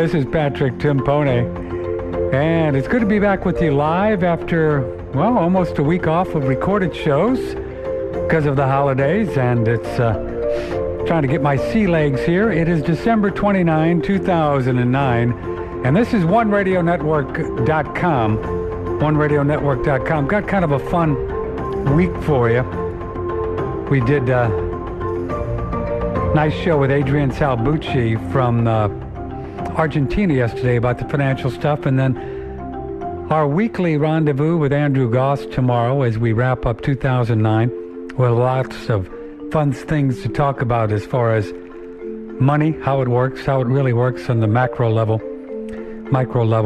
This is Patrick Timpone, and it's good to be back with you live after, well, almost a week off of recorded shows because of the holidays, and it's trying to get my sea legs here. It is December 29, 2009, and this is OneRadioNetwork.com. OneRadioNetwork.com. Got kind of a fun week for you. We did a nice show with Adrian Salbucci from Argentina yesterday about the financial stuff, and then our weekly rendezvous with Andrew Goss tomorrow as we wrap up 2009 with lots of fun things to talk about as far as money, how it works, how it really works on the micro level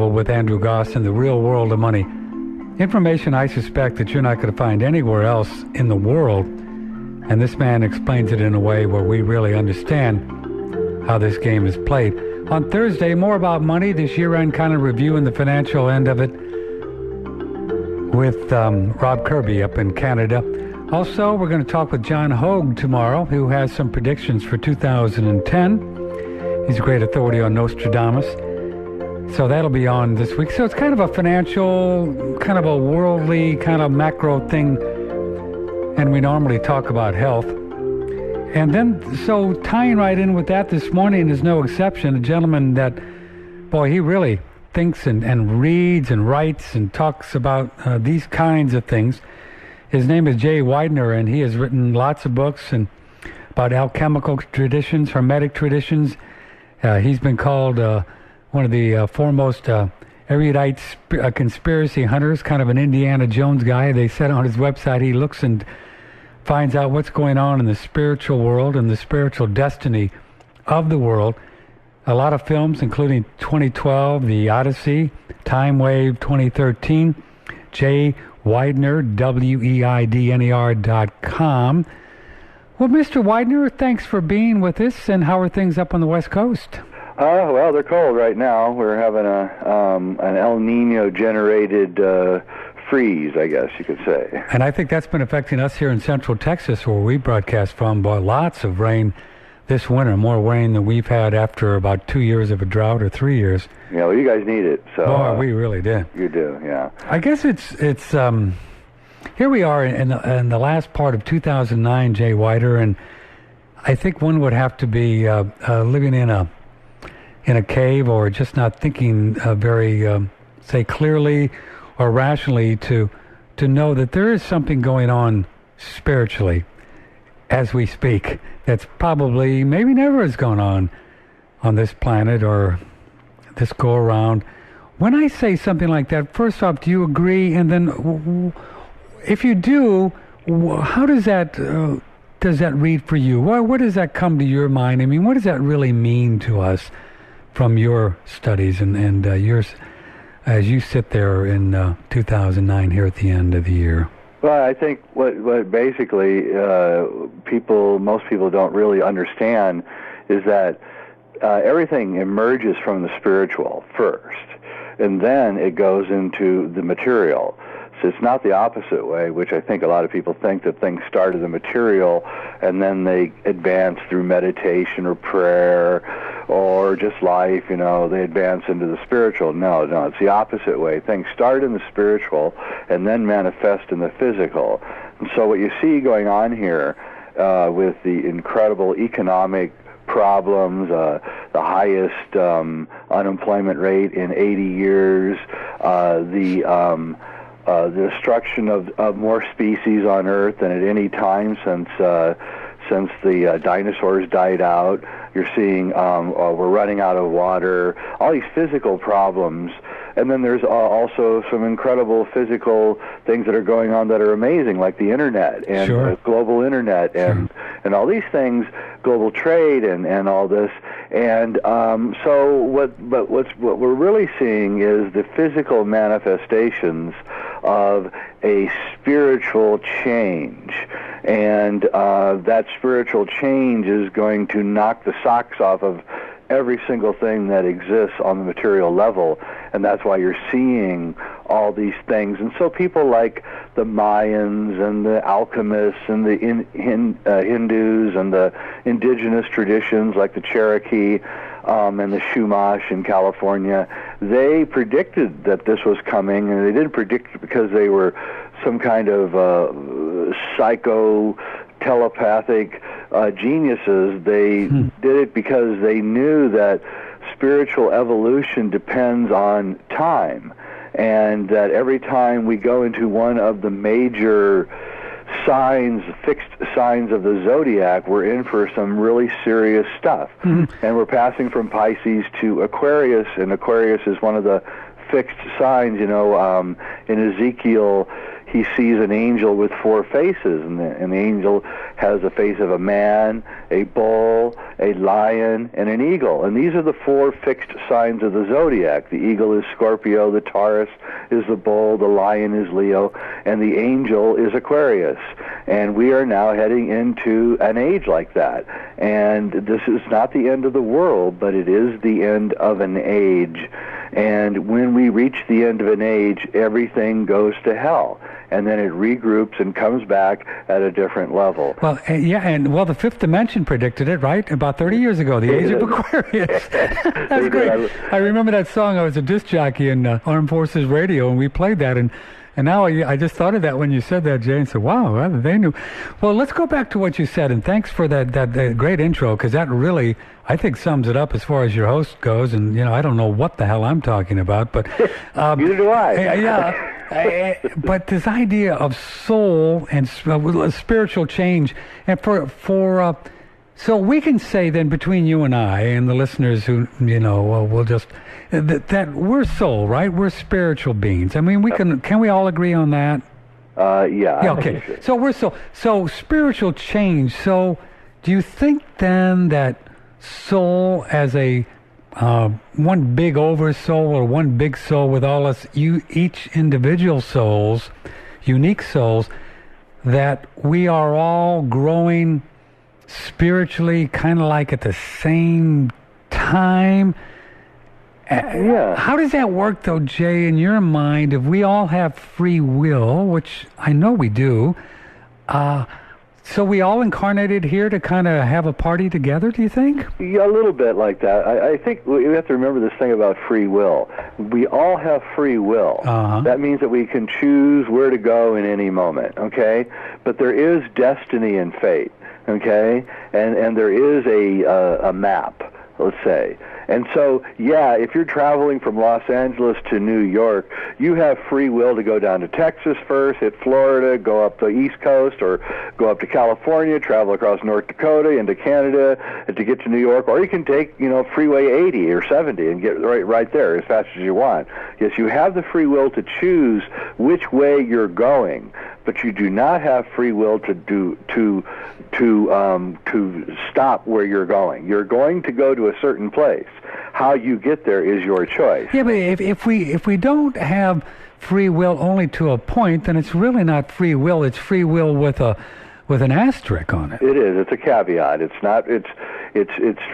with Andrew Goss and the real world of money. Information I suspect that you're not going to find anywhere else in the world, and this man explains it in a way where we really understand how this game is played. On Thursday, more about money, this year-end kind of review and the financial end of it with Rob Kirby up in Canada. Also, we're going to talk with John Hogue tomorrow, who has some predictions for 2010. He's a great authority on Nostradamus. So that'll be on this week. So it's kind of a financial, kind of a worldly, kind of macro thing. And we normally talk about health. And then, so tying right in with that this morning is no exception. A gentleman that, boy, he really thinks and reads and writes and talks about these kinds of things. His name is Jay Weidner, and he has written lots of books and about alchemical traditions, hermetic traditions. He's been called one of the foremost erudite conspiracy hunters, kind of an Indiana Jones guy. They said on his website he looks and finds out what's going on in the spiritual world and the spiritual destiny of the world. A lot of films, including 2012, The Odyssey, Time Wave 2013, Jay Weidner, WEIDNER.com. Well, Mr. Weidner, thanks for being with us, and how are things up on the West Coast? Well, they're cold right now. We're having an El Nino-generated freeze, I guess you could say. And I think that's been affecting us here in Central Texas, where we broadcast from. But lots of rain this winter, more rain than we've had after about 2 years of a drought, or 3 years. Yeah, well, you guys need it. So boy, we really did. You do, yeah. I guess it's here we are in the last part of 2009, Jay Weidner, and I think one would have to be living in a cave, or just not thinking very, say, clearly or rationally to know that there is something going on spiritually as we speak that's probably maybe never has gone on this planet or this go around. When I say something like that, first off, do you agree? And then if you do, how does that read for you? What does that come to your mind? I mean, what does that really mean to us from your studies and yours as you sit there in 2009 here at the end of the year? Well, I think what basically most people don't really understand is that everything emerges from the spiritual first, and then it goes into the material. So it's not the opposite way, which I think a lot of people think, that things start in the material and then they advance through meditation or prayer or just life, they advance into the spiritual. No, it's the opposite way. Things start in the spiritual and then manifest in the physical. And so what you see going on here with the incredible economic problems, the highest unemployment rate in 80 years, the destruction of more species on Earth than at any time since the dinosaurs died out. You're seeing we're running out of water, all these physical problems. And then there's also some incredible physical things that are going on that are amazing, like the internet and sure. Global internet and all these things, global trade and all this. And so what we're really seeing is the physical manifestations of a spiritual change. And that spiritual change is going to knock the socks off of every single thing that exists on the material level, and that's why you're seeing all these things. And so people like the Mayans and the alchemists and the Hindus and the indigenous traditions like the Cherokee, and the Chumash in California, they predicted that this was coming, and they didn't predict it because they were some kind of telepathic geniuses. They did it because they knew that spiritual evolution depends on time, and that every time we go into one of the major signs, fixed signs of the zodiac, we're in for some really serious stuff. And we're passing from Pisces to Aquarius, and Aquarius is one of the fixed signs. You know, in Ezekiel, he sees an angel with 4 faces, and the angel has the face of a man, a bull, a lion, and an eagle. And these are the 4 fixed signs of the zodiac. The eagle is Scorpio, the Taurus is the bull, the lion is Leo, and the angel is Aquarius. And we are now heading into an age like that. And this is not the end of the world, but it is the end of an age. And when we reach the end of an age, everything goes to hell. And then it regroups and comes back at a different level. Well, the Fifth Dimension predicted it, right? About 30 years ago, the age of Aquarius. That's great. I remember that song. I was a disc jockey in Armed Forces Radio, and we played that. And now I just thought of that when you said that, Jay, and said, wow, they knew. Well, let's go back to what you said, and thanks for that great intro, because that really, I think, sums it up as far as your host goes. And, I don't know what the hell I'm talking about, but... Neither do I. Yeah. But this idea of soul and spiritual change, and so we can say then, between you and I and the listeners who, will just... That we're soul, right? We're spiritual beings. I mean, can we all agree on that? Yeah. Okay. So we're soul. So spiritual change. So do you think then that soul as a one big oversoul, or one big soul with all us, each individual souls, unique souls, that we are all growing spiritually, kind of like at the same time? Yeah. How does that work, though, Jay, in your mind, if we all have free will, which I know we do, so we all incarnated here to kind of have a party together, do you think? Yeah, a little bit like that. I think we have to remember this thing about free will. We all have free will. That means that we can choose where to go in any moment, okay? But there is destiny and fate, okay? And there is a map, let's say. And so, if you're traveling from Los Angeles to New York, you have free will to go down to Texas first, hit Florida, go up the East Coast, or go up to California, travel across North Dakota into Canada to get to New York, or you can take, Freeway 80 or 70 and get right there as fast as you want. Yes, you have the free will to choose which way you're going, but you do not have free will to stop where you're going. You're going to go to a certain place. How you get there is your choice. Yeah, but if we don't have free will only to a point, then it's really not free will. It's free will with an asterisk on it. It is. It's a caveat. It's not. It's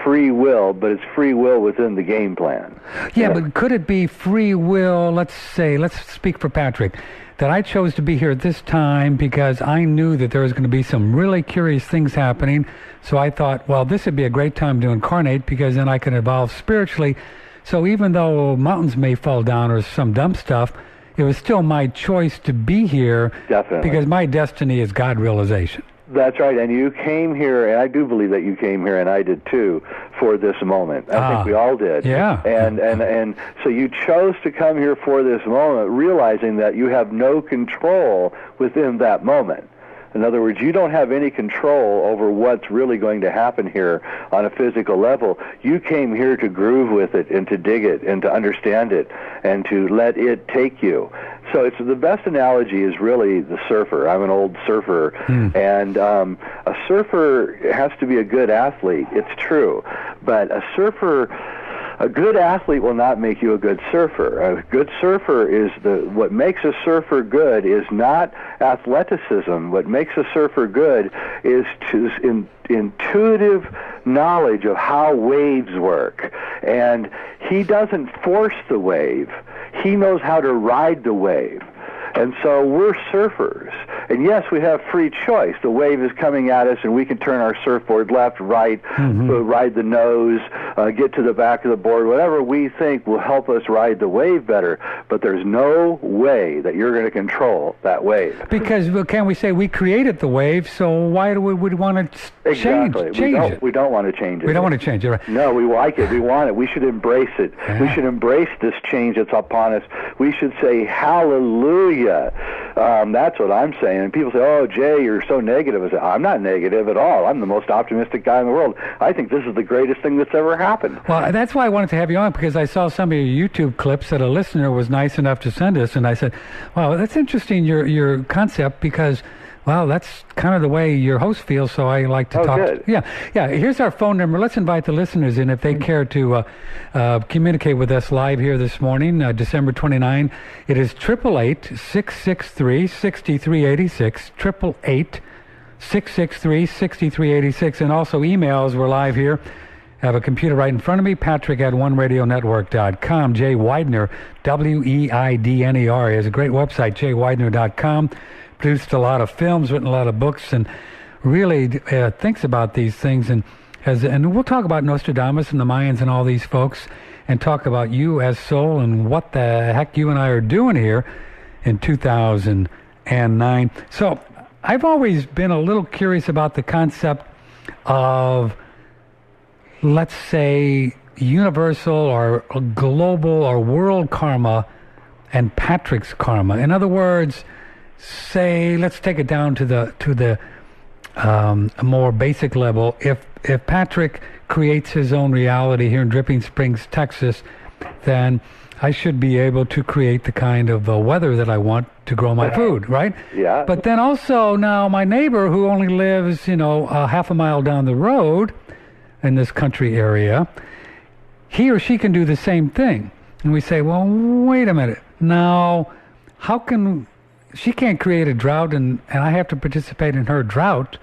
free will, but it's free will within the game plan. Yeah, but could it be free will? Let's speak for Patrick, that I chose to be here at this time because I knew that there was going to be some really curious things happening. So I thought, well, this would be a great time to incarnate because then I can evolve spiritually. So even though mountains may fall down or some dumb stuff, it was still my choice to be here. Definitely. Because my destiny is God realization. That's right, and you came here, and I do believe that you came here, and I did too, for this moment. I think we all did. Yeah. And so you chose to come here for this moment, realizing that you have no control within that moment. In other words, you don't have any control over what's really going to happen here on a physical level. You came here to groove with it and to dig it and to understand it and to let it take you. So it's the best analogy is really the surfer. I'm an old surfer, and a surfer has to be a good athlete. It's true, but a good athlete will not make you a good surfer. A good surfer what makes a surfer good is not athleticism. What makes a surfer good is intuitive knowledge of how waves work. And he doesn't force the wave. He knows how to ride the wave. And so we're surfers. And yes, we have free choice. The wave is coming at us, and we can turn our surfboard left, right, ride the nose, get to the back of the board, whatever we think will help us ride the wave better. But there's no way that you're going to control that wave. Because can we say we created the wave, so why do we want to change it? We don't want to change it. We don't want to change it, right? No, we like it. We want it. We should embrace it. Yeah. We should embrace this change that's upon us. We should say hallelujah. That's what I'm saying. And people say, oh, Jay, you're so negative. I say, I'm not negative at all. I'm the most optimistic guy in the world. I think this is the greatest thing that's ever happened. Well, that's why I wanted to have you on, because I saw some of your YouTube clips that a listener was nice enough to send us, and I said, wow, that's interesting, your concept, because, well, that's kind of the way your host feels, so I like to talk. Good. Yeah. Here's our phone number. Let's invite the listeners in if they care to communicate with us live here this morning, December 29. It is 888-663-6386, 888-663-6386, and also emails. We're live here. I have a computer right in front of me, patrick@oneradionetwork.com. Jay Weidner, Weidner. He has a great website, jayweidner.com. Produced a lot of films, written a lot of books, and really thinks about these things. And we'll talk about Nostradamus and the Mayans and all these folks, and talk about you as soul and what the heck you and I are doing here in 2009. So I've always been a little curious about the concept of, let's say, universal or global or world karma and Patrick's karma. In other words, say, let's take it down to the more basic level. If Patrick creates his own reality here in Dripping Springs, Texas, then I should be able to create the kind of weather that I want to grow my food, right? Yeah. But then also now my neighbor, who only lives, half a mile down the road in this country area, he or she can do the same thing. And we say, well, wait a minute. Now, how can... She can't create a drought, and I have to participate in her drought.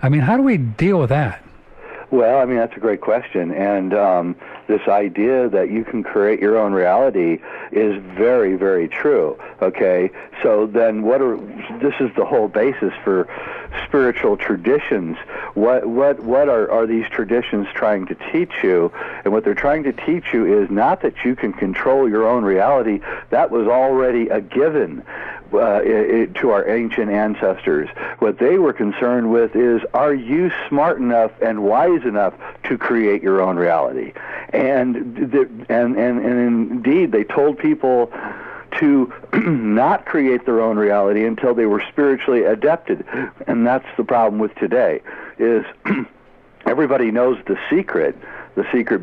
I mean, how do we deal with that? Well, I mean, that's a great question. And this idea that you can create your own reality is very, very true. Okay? So then this is the whole basis for spiritual traditions. What are these traditions trying to teach you? And what they're trying to teach you is not that you can control your own reality. That was already a given to our ancient ancestors. What they were concerned with is, are you smart enough and wise enough to create your own reality? And indeed, they told people to not create their own reality until they were spiritually adapted. And that's the problem with today, is everybody knows the secret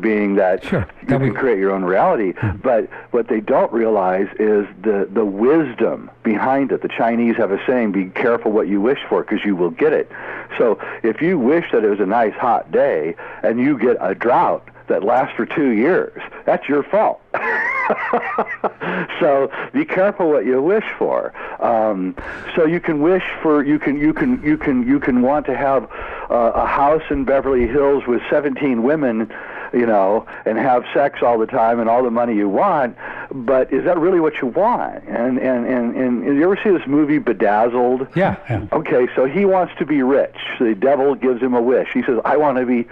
being that you can create your own reality. But what they don't realize is the wisdom behind it. The Chinese have a saying, be careful what you wish for, because you will get it. So if you wish that it was a nice hot day and you get a drought that lasts for 2 years, that's your fault. So be careful what you wish for. So you can wish for, you can want to have a house in Beverly Hills with 17 women, and have sex all the time and all the money you want, but is that really what you want? And you ever see this movie Bedazzled? Yeah. Okay, so he wants to be rich. The devil gives him a wish. He says, I want to be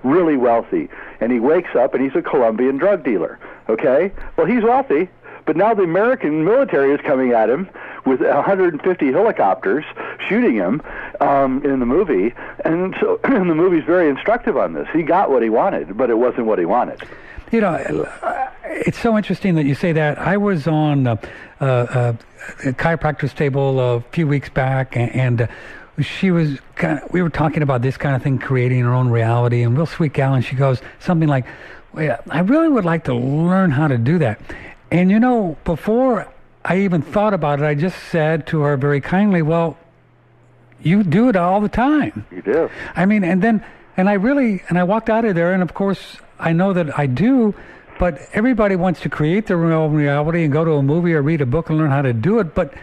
really wealthy. And he wakes up and he's a Colombian drug dealer. Okay? Well, he's wealthy, but now the American military is coming at him with 150 helicopters shooting him in the movie. And so the movie's very instructive on this. He got what he wanted, but it wasn't what he wanted. It's so interesting that you say that. I was on a chiropractor's table a few weeks back, and we were talking about this kind of thing, creating our own reality, and real sweet gal, and she goes something like, well, I really would like to learn how to do that. And before I even thought about it, I just said to her very kindly, well, you do it all the time. You do. I mean, and I walked out of there, and of course I know that I do, but everybody wants to create their own reality and go to a movie or read a book and learn how to do it. But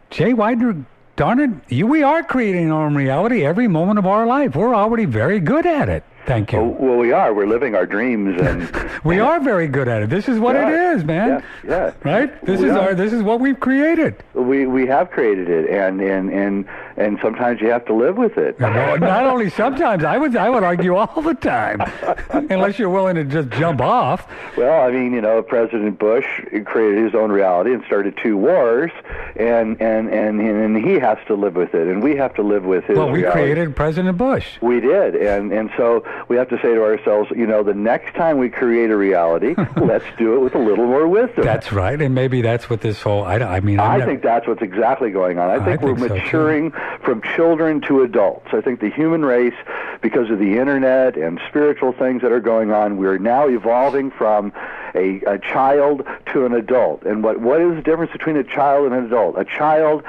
Jay Weidner, darn it, we are creating our own reality every moment of our life. We're already very good at it. Thank you. Well, we are. We're living our dreams, and we are very good at it. This is what it is, man. Yeah. Right? This is what we've created. We have created it, and sometimes you have to live with it. No, not only sometimes. I would argue all the time, unless you're willing to just jump off. Well, I mean, President Bush created his own reality and started 2 wars, and he has to live with it, and we have to live with his reality. Well, we created President Bush. We did, and so we have to say to ourselves, the next time we create a reality, let's do it with a little more wisdom. That's right, and maybe that's what this whole. I think that's what's exactly going on. I think we're maturing from children to adults. I think the human race, because of the internet and spiritual things that are going on, we're now evolving from a child to an adult. And what is the difference between a child and an adult? A child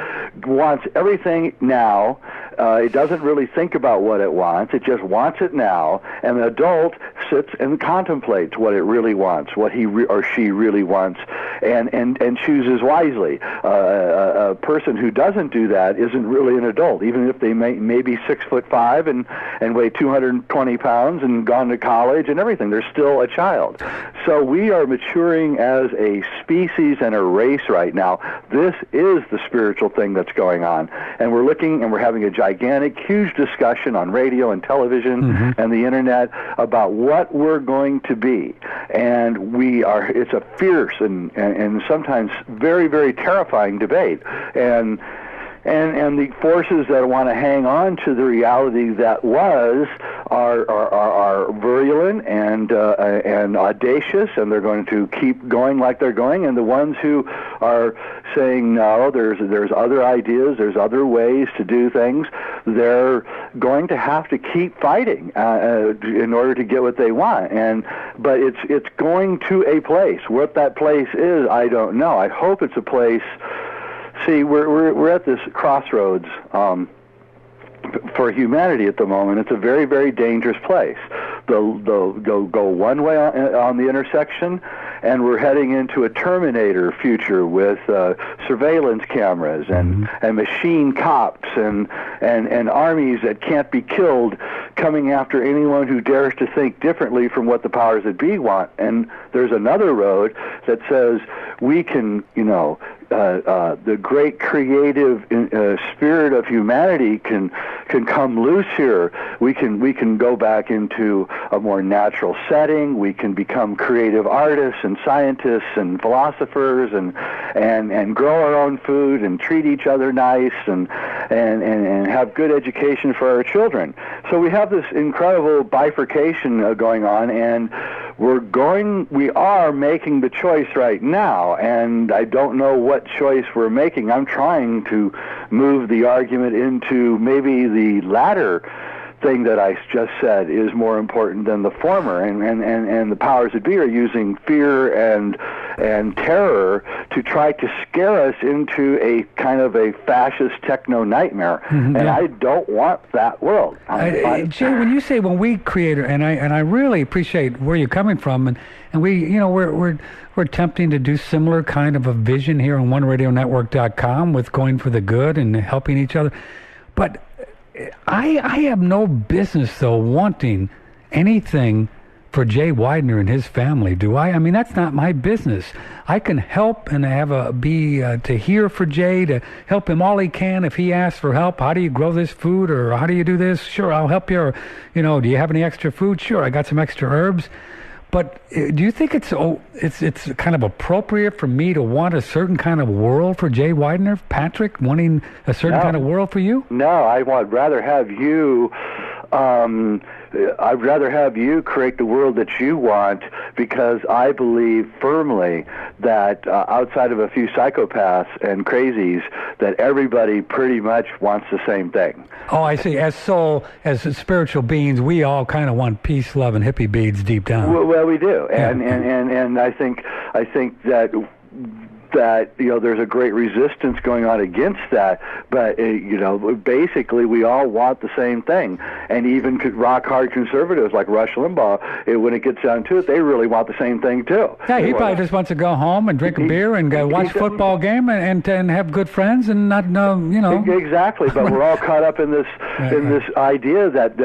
wants everything now. It doesn't really think about what it wants. It just wants it now. And an adult sits and contemplates what it really wants, what he or she really wants, and chooses wisely. A person who doesn't do that isn't really an adult, even if they may be 6'5" and weigh 220 pounds and gone to college and everything. They're still a child. So we are maturing as a species and a race right now. This is the spiritual thing that's going on. And we're looking and we're having a gigantic, huge discussion on radio and television and the internet about what we're going to be. And it's a fierce and sometimes very, very terrifying debate. And the forces that want to hang on to the reality that was are virulent and audacious, and they're going to keep going like they're going. And the ones who are saying no, there's other ideas, there's other ways to do things, they're going to have to keep fighting in order to get what they want. But it's going to a place. What that place is, I don't know. I hope it's a place. See, we're at this crossroads for humanity at the moment. It's a very, very dangerous place. They'll go one way on the intersection, and we're heading into a Terminator future with surveillance cameras and machine cops and armies that can't be killed coming after anyone who dares to think differently from what the powers that be want. And there's another road that says we can, the great creative spirit of humanity can come loose here. We can go back into a more natural setting. We can become creative artists and scientists and philosophers and grow our own food and treat each other nice and have good education for our children. So we have this incredible bifurcation going on, and we are making the choice right now, and I don't know what choice we're making. I'm trying to move the argument into maybe the latter thing that I just said is more important than the former, and the powers that be are using fear and terror to try to scare us into a kind of a fascist techno nightmare, and I don't want that world. Jay, when you say when we create, and I really appreciate where you're coming from, and we we're attempting to do similar kind of a vision here on OneRadioNetwork.com with going for the good and helping each other, but I have no business, though, wanting anything for Jay Weidner and his family, do I? I mean, that's not my business. I can help and to hear for Jay, to help him all he can if he asks for help. How do you grow this food, or how do you do this? Sure, I'll help you. Or, do you have any extra food? Sure, I got some extra herbs. But do you think it's kind of appropriate for me to want a certain kind of world for Jay Weidner, Patrick, wanting a certain kind of world for you? No, I'd rather have you. I'd rather have you create the world that you want, because I believe firmly that outside of a few psychopaths and crazies, that everybody pretty much wants the same thing. Oh, I see. As spiritual beings, we all kind of want peace, love, and hippie beads deep down. Well, we do, and I think that that there's a great resistance going on against that, but basically we all want the same thing, and even rock hard conservatives like Rush Limbaugh, when it gets down to it, they really want the same thing too. Yeah, he probably just wants to go home and drink a beer and watch football game and have good friends and not exactly. But we're all caught up in this idea that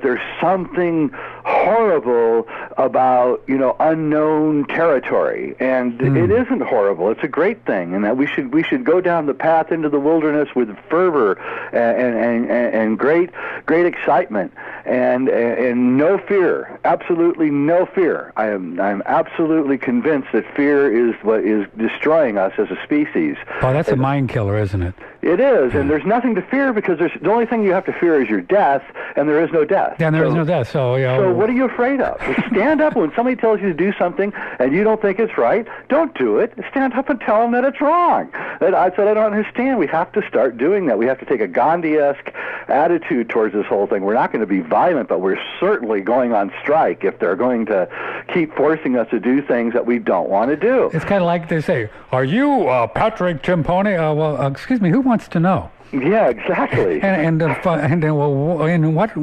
there's something horrible about unknown territory, and it isn't horrible. It's a great thing, and that we should go down the path into the wilderness with fervor and great excitement and no fear, absolutely no fear. I'm absolutely convinced that fear is what is destroying us as a species. Oh, that's a mind killer, isn't it? It is, and there's nothing to fear because the only thing you have to fear is your death, and there is no death. Yeah, and there is no death. So what are you afraid of? Stand up when somebody tells you to do something and you don't think it's right. Don't do it. Stand up and tell them that it's wrong. I said I don't understand. We have to start doing that. We have to take a Gandhi-esque attitude towards this whole thing. We're not going to be violent, but we're certainly going on strike if they're going to keep forcing us to do things that we don't want to do. It's kind of like they say, "Are you Patrick Timpone?" Well, excuse me, who wants to know? Yeah, exactly. and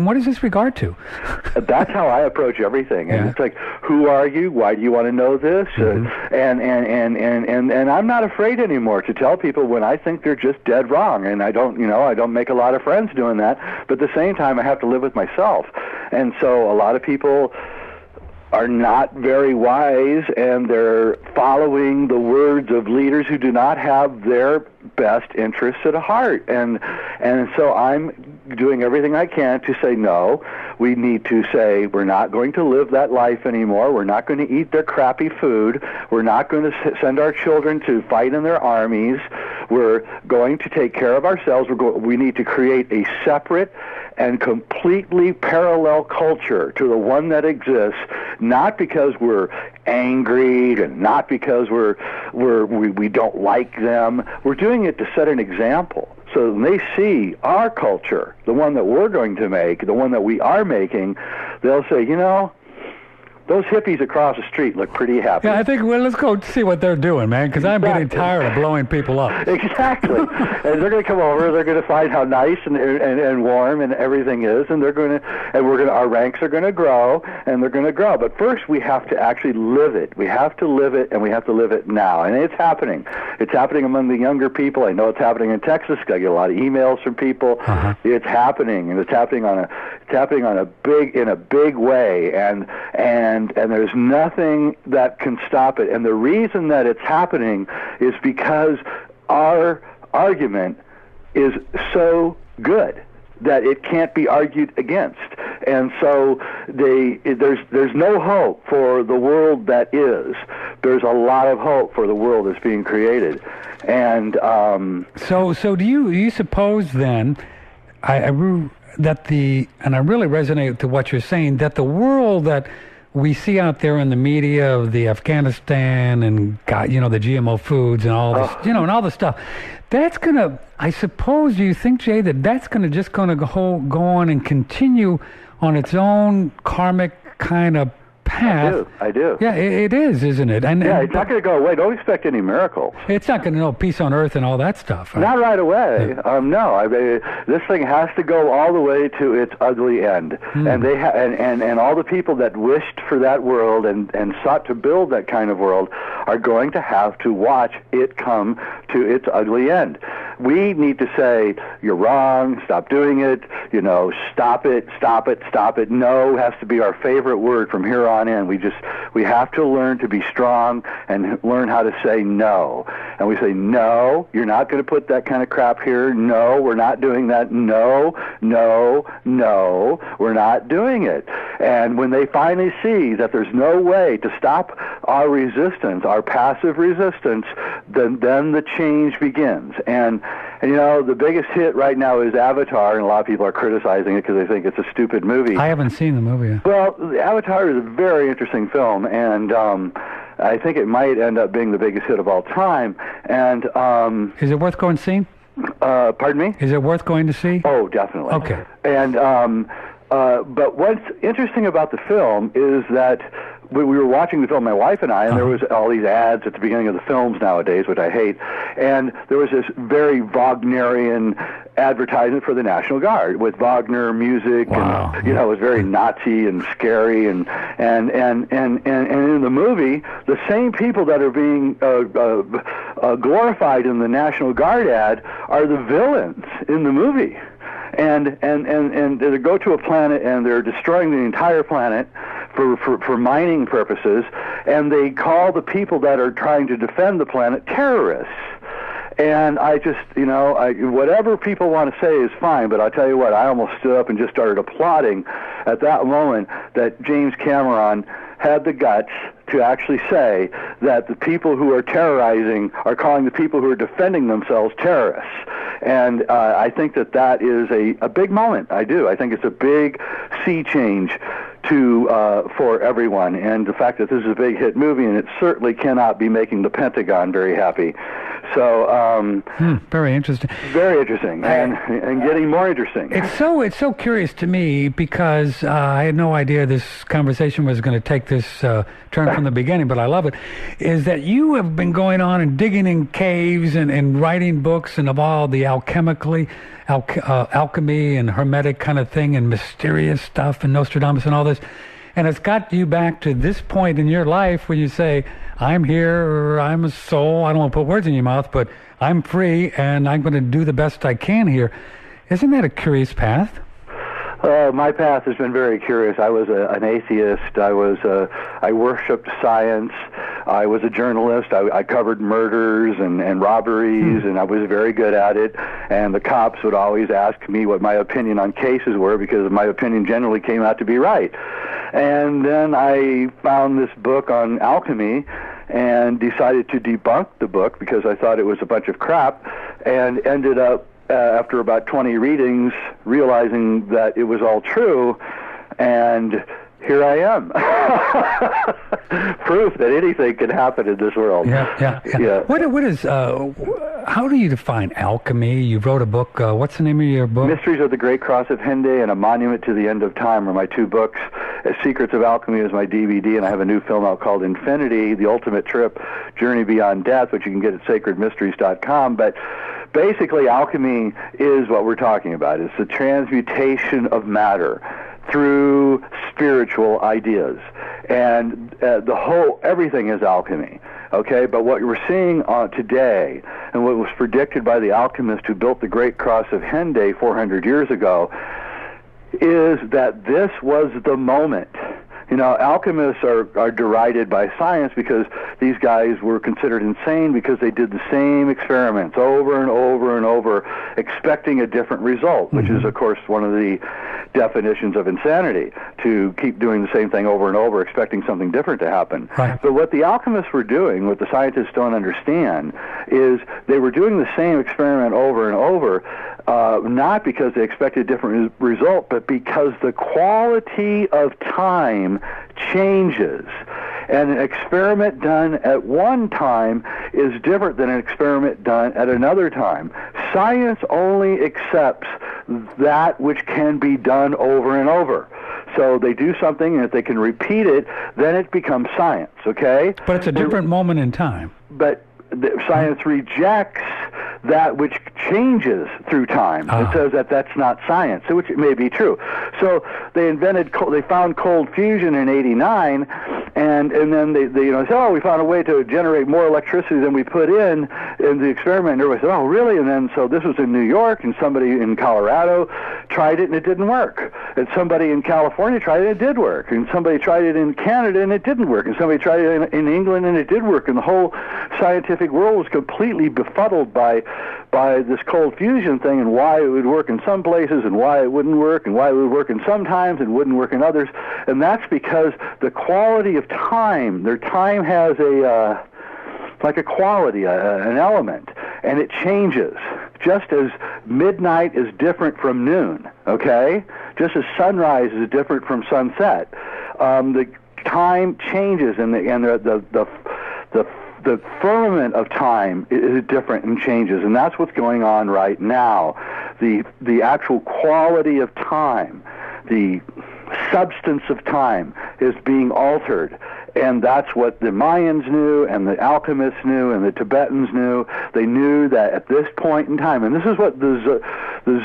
what is this regard to? That's how I approach everything. And it's like, who are you? Why do you want to know this? And I'm not afraid anymore to tell people when I think they're just dead wrong. And I don't make a lot of friends doing that. But at the same time, I have to live with myself. And so a lot of people are not very wise, and they're following the words of leaders who do not have their best interests at heart. And so I'm doing everything I can to say, no, we need to say we're not going to live that life anymore. We're not going to eat their crappy food. We're not going to send our children to fight in their armies. We're going to take care of ourselves. We need to create a separate and completely parallel culture to the one that exists, not because we're angry and not because we don't like them. We're doing it to set an example. So when they see our culture, the one that we're going to make, the one that we are making, they'll say, those hippies across the street look pretty happy. Yeah, I think, let's go see what they're doing, man, because I'm getting tired of blowing people up. Exactly. And they're going to come over, they're going to find how nice and warm and everything is, and our ranks are going to grow, and they're going to grow. But first, we have to actually live it. We have to live it, and we have to live it now. And it's happening. It's happening among the younger people. I know it's happening in Texas. I get a lot of emails from people. It's happening, and it's happening in a big way, and there's nothing that can stop it. And the reason that it's happening is because our argument is so good that it can't be argued against. And so there's no hope for the world that is. There's a lot of hope for the world that's being created. And so do you suppose then, and I really resonate to what you're saying, that the world that we see out there in the media of the Afghanistan and the GMO foods and all this, and all this stuff, that's gonna, I suppose, do you think, Jay, that's gonna go on and continue on its own karmic kind of path? I do. Yeah, it is, isn't it? It's not going to go away. Don't expect any miracles. It's not going to know peace on earth and all that stuff. Not right away. No. This thing has to go all the way to its ugly end. And they and all the people that wished for that world and sought to build that kind of world are going to have to watch it come to its ugly end. We need to say, you're wrong, stop doing it, stop it. No has to be our favorite word from here on in. We have to learn to be strong and learn how to say no. And we say, no, you're not going to put that kind of crap here. No, we're not doing that. No, we're not doing it. And when they finally see that there's no way to stop our resistance, our passive resistance, then the change begins. And the biggest hit right now is Avatar, and a lot of people are criticizing it because they think it's a stupid movie. I haven't seen the movie yet. Well, Avatar is a very interesting film, and I think it might end up being the biggest hit of all time. And is it worth going to see? Pardon me? Is it worth going to see? Oh, definitely. Okay. And but what's interesting about the film is that we were watching the film, my wife and I, and there was all these ads at the beginning of the films nowadays, which I hate, and there was this very Wagnerian advertisement for the National Guard with Wagner music, and it was very Nazi and scary, and in the movie, the same people that are being glorified in the National Guard ad are the villains in the movie. And they go to a planet and they're destroying the entire planet for mining purposes, and they call the people that are trying to defend the planet terrorists. And I just, whatever people want to say is fine, but I'll tell you what, I almost stood up and just started applauding at that moment that James Cameron had the guts to actually say that the people who are terrorizing are calling the people who are defending themselves terrorists. And I think that is a big moment. I do. I think it's a big sea change for everyone. And the fact that this is a big hit movie, and it certainly cannot be making the Pentagon very happy. So very interesting. Very interesting, and getting more interesting. It's so curious to me because I had no idea this conversation was going to take this turn from the beginning, but I love it. Is that you have been going on and digging in caves and writing books and of all the alchemy and hermetic kind of thing and mysterious stuff and Nostradamus and all this. And it's got you back to this point in your life where you say, I'm here, or I'm a soul. I don't want to put words in your mouth, but I'm free, and I'm going to do the best I can here. Isn't that a curious path? My path has been very curious. I was an atheist. I worshipped science. I was a journalist. I covered murders and robberies, and I was very good at it. And the cops would always ask me what my opinion on cases were, because my opinion generally came out to be right. And then I found this book on alchemy and decided to debunk the book because I thought it was a bunch of crap, and ended up, after about 20 readings, realizing that it was all true, and here I am. Proof that anything can happen in this world. Yeah. What is, how do you define alchemy? You wrote a book, what's the name of your book? Mysteries of the Great Cross of Henday and A Monument to the End of Time are my two books. Secrets of Alchemy is my DVD, and I have a new film out called Infinity, The Ultimate Trip, Journey Beyond Death, which you can get at sacredmysteries.com. But basically, alchemy is what we're talking about. It's the transmutation of matter through spiritual ideas. And everything is alchemy. Okay, but what we're seeing today, and what was predicted by the alchemist who built the Great Cross of Henday 400 years ago, is that this was the moment. Alchemists are derided by science because these guys were considered insane because they did the same experiments over and over and over, expecting a different result, which is, of course, one of the definitions of insanity, to keep doing the same thing over and over, expecting something different to happen. Right. But what the alchemists were doing, what the scientists don't understand, is they were doing the same experiment over and over, not because they expected a different result, but because the quality of time changes. And an experiment done at one time is different than an experiment done at another time. Science only accepts that which can be done over and over. So they do something, and if they can repeat it, then it becomes science, okay? But it's a different moment in time. But science rejects that which changes through time. It says that that's not science, which may be true. So they found cold fusion in '89, and then they said, oh, we found a way to generate more electricity than we put in the experiment. And everybody said, oh, really? And then so this was in New York, and somebody in Colorado tried it, and it didn't work. And somebody in California tried it, and it did work. And somebody tried it in Canada, and it didn't work. And somebody tried it in England, and it did work. And the whole scientific world was completely befuddled by this cold fusion thing, and why it would work in some places and why it wouldn't work, and why it would work in some times and wouldn't work in others. And that's because the quality of time, their time has like a quality, an element, and it changes. Just as midnight is different from noon, okay? Just as sunrise is different from sunset. The time changes, and the firmament of time is different and changes, and that's what's going on right now. The actual quality of time, the substance of time is being altered. And that's what the Mayans knew, and the alchemists knew, and the Tibetans knew. They knew that at this point in time, and this is what the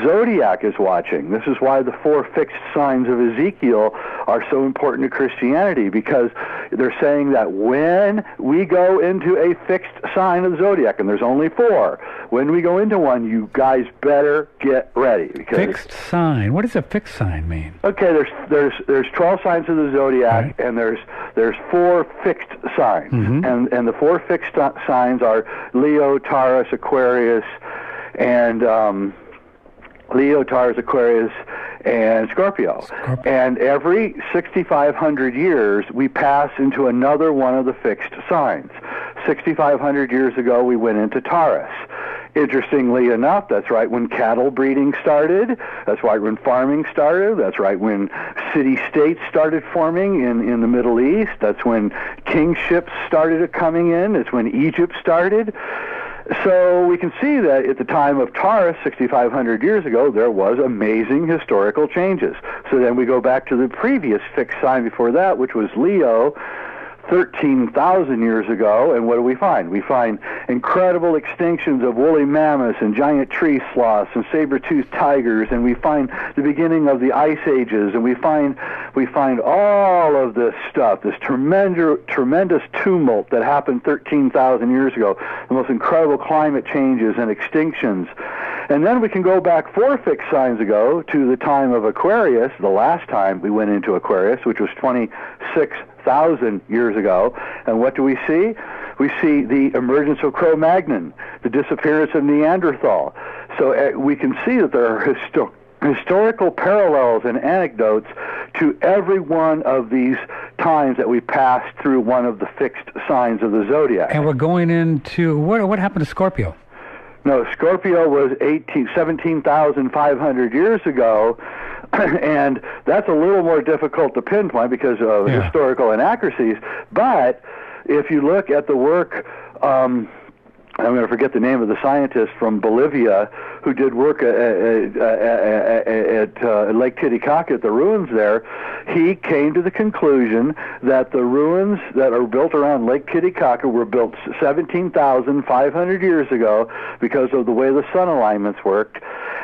zodiac is watching. This is why the 4 fixed signs of Ezekiel are so important to Christianity, because they're saying that when we go into a fixed sign of the zodiac, and there's only 4, when we go into one, you guys better get ready. Because fixed sign. What does a fixed sign mean? Okay, there's 12 signs of the zodiac, right, and there's 4 fixed signs, and the 4 fixed signs are Leo, Taurus, Aquarius, and Scorpio. And every 6,500 years, we pass into another one of the fixed signs. 6,500 years ago, we went into Taurus. Interestingly enough, that's right when cattle breeding started. That's right when farming started. That's right when city-states started forming in the Middle East. That's when kingships started coming in. It's when Egypt started. So we can see that at the time of Taurus, 6,500 years ago, there was amazing historical changes. So then we go back to the previous fixed sign before that, which was Leo, 13,000 years ago, and what do we find? We find incredible extinctions of woolly mammoths and giant tree sloths and saber-toothed tigers, and we find the beginning of the ice ages, and we find all of this stuff, this tremendous tumult that happened 13,000 years ago, the most incredible climate changes and extinctions. And then we can go back 4 fixed signs ago to the time of Aquarius, the last time we went into Aquarius, which was 26,000 years ago. And what do we see? We see the emergence of Cro-Magnon, the disappearance of Neanderthal. So we can see that there are historical parallels and anecdotes to every one of these times that we passed through one of the fixed signs of the zodiac. And we're going into, what happened to Scorpio? No, Scorpio was 17,500 years ago, and that's a little more difficult to pinpoint because of historical inaccuracies. But if you look at the work, I'm going to forget the name of the scientist from Bolivia who did work at Lake Titicaca at the ruins there, he came to the conclusion that the ruins that are built around Lake Titicaca were built 17,500 years ago because of the way the sun alignments worked,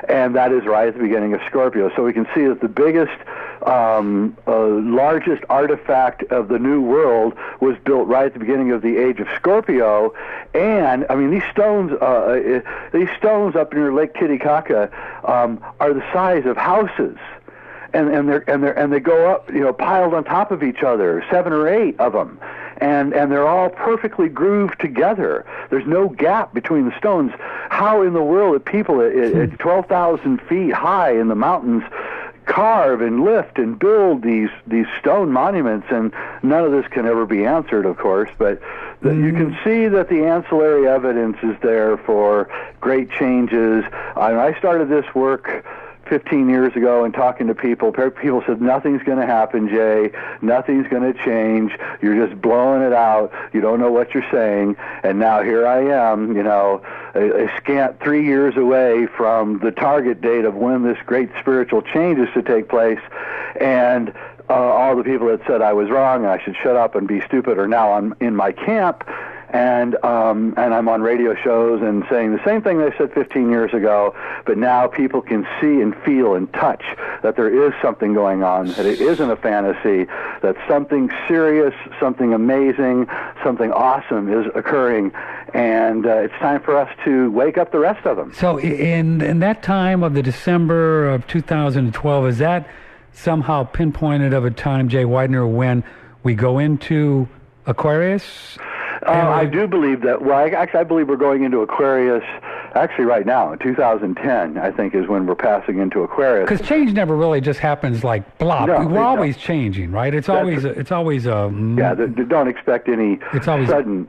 and that is right at the beginning of Scorpio. So we can see that the biggest, largest artifact of the New World was built right at the beginning of the age of Scorpio, and I mean these stones up near Lake Titicaca are the size of houses, and they go up, piled on top of each other, 7 or 8 of them, and they're all perfectly grooved together. There's no gap between the stones. How in the world did people at 12,000 feet high in the mountains carve and lift and build these stone monuments? And none of this can ever be answered, of course, but you can see that the ancillary evidence is there for great changes. I started this work 15 years ago and talking to people said, nothing's going to happen, Jay. Nothing's going to change. You're just blowing it out. You don't know what you're saying. And now here I am, a scant 3 years away from the target date of when this great spiritual change is to take place. And all the people that said I was wrong and I should shut up and be stupid are now in my camp. And I'm on radio shows and saying the same thing they said 15 years ago, but now people can see and feel and touch that there is something going on, that it isn't a fantasy, that something serious, something amazing, something awesome is occurring, and it's time for us to wake up the rest of them. So in that time of the December of 2012, is that somehow pinpointed of a time, Jay Weidner, when we go into Aquarius? I do believe that. Well, I believe we're going into Aquarius. Actually, right now, in 2010, I think, is when we're passing into Aquarius. Because change never really just happens like blop. No, we're always changing, right? It's always. Yeah, don't expect any sudden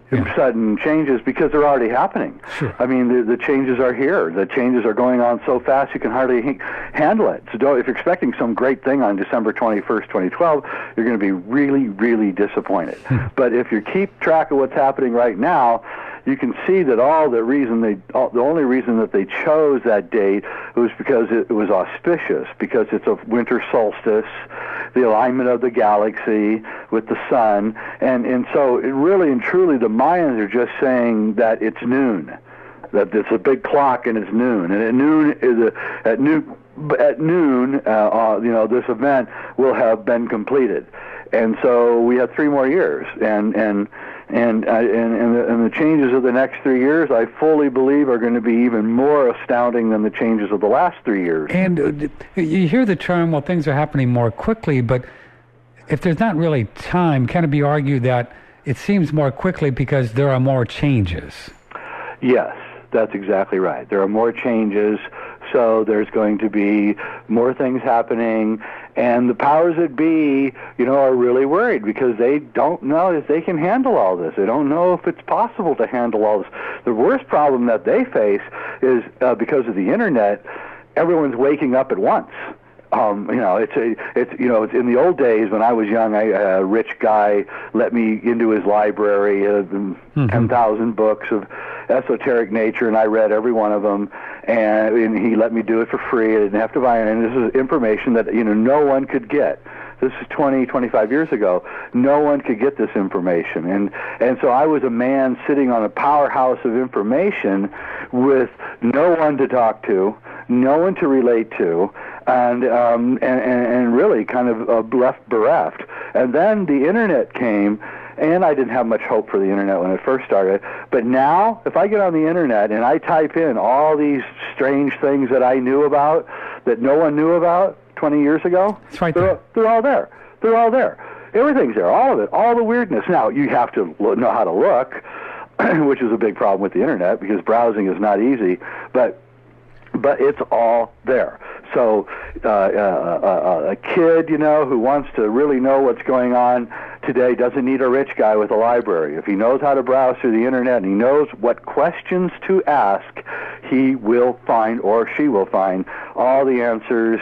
changes because they're already happening. Sure. I mean, the changes are here. The changes are going on so fast you can hardly handle it. So if you're expecting some great thing on December 21st, 2012, you're going to be really, really disappointed. But if you keep track of what's happening right now, you can see that the only reason that they chose that date was because it was auspicious, because it's a winter solstice, the alignment of the galaxy with the sun, and so it really and truly the Mayans are just saying that it's noon, that it's a big clock and it's noon, and at noon, this event will have been completed, and so we have 3 more years, and the changes of the next 3 years, I fully believe, are going to be even more astounding than the changes of the last 3 years. And you hear the term, well, things are happening more quickly, but if there's not really time, can it be argued that it seems more quickly because there are more changes? Yes, that's exactly right. There are more changes, so there's going to be more things happening, and the powers that be, are really worried because they don't know if they can handle all this. They don't know if it's possible to handle all this. The worst problem that they face is because of the internet, everyone's waking up at once. It's in the old days when I was young, a rich guy let me into his library, 10,000 books of esoteric nature, and I read every one of them, and he let me do it for free. I didn't have to buy it, and this is information that no one could get. This is 25 years ago. No one could get this information, and so I was a man sitting on a powerhouse of information with no one to talk to, no one to relate to, and really kind of left bereft. And then the internet came, and I didn't have much hope for the internet when it first started. But now, if I get on the internet and I type in all these strange things that I knew about, that no one knew about 20 years ago, it's right there. They're all there. They're all there. Everything's there, all of it, all the weirdness. Now, you have to know how to look, which is a big problem with the internet because browsing is not easy, but it's all there. So a kid, who wants to really know what's going on today doesn't need a rich guy with a library. If he knows how to browse through the internet and he knows what questions to ask, he will find, or she will find, all the answers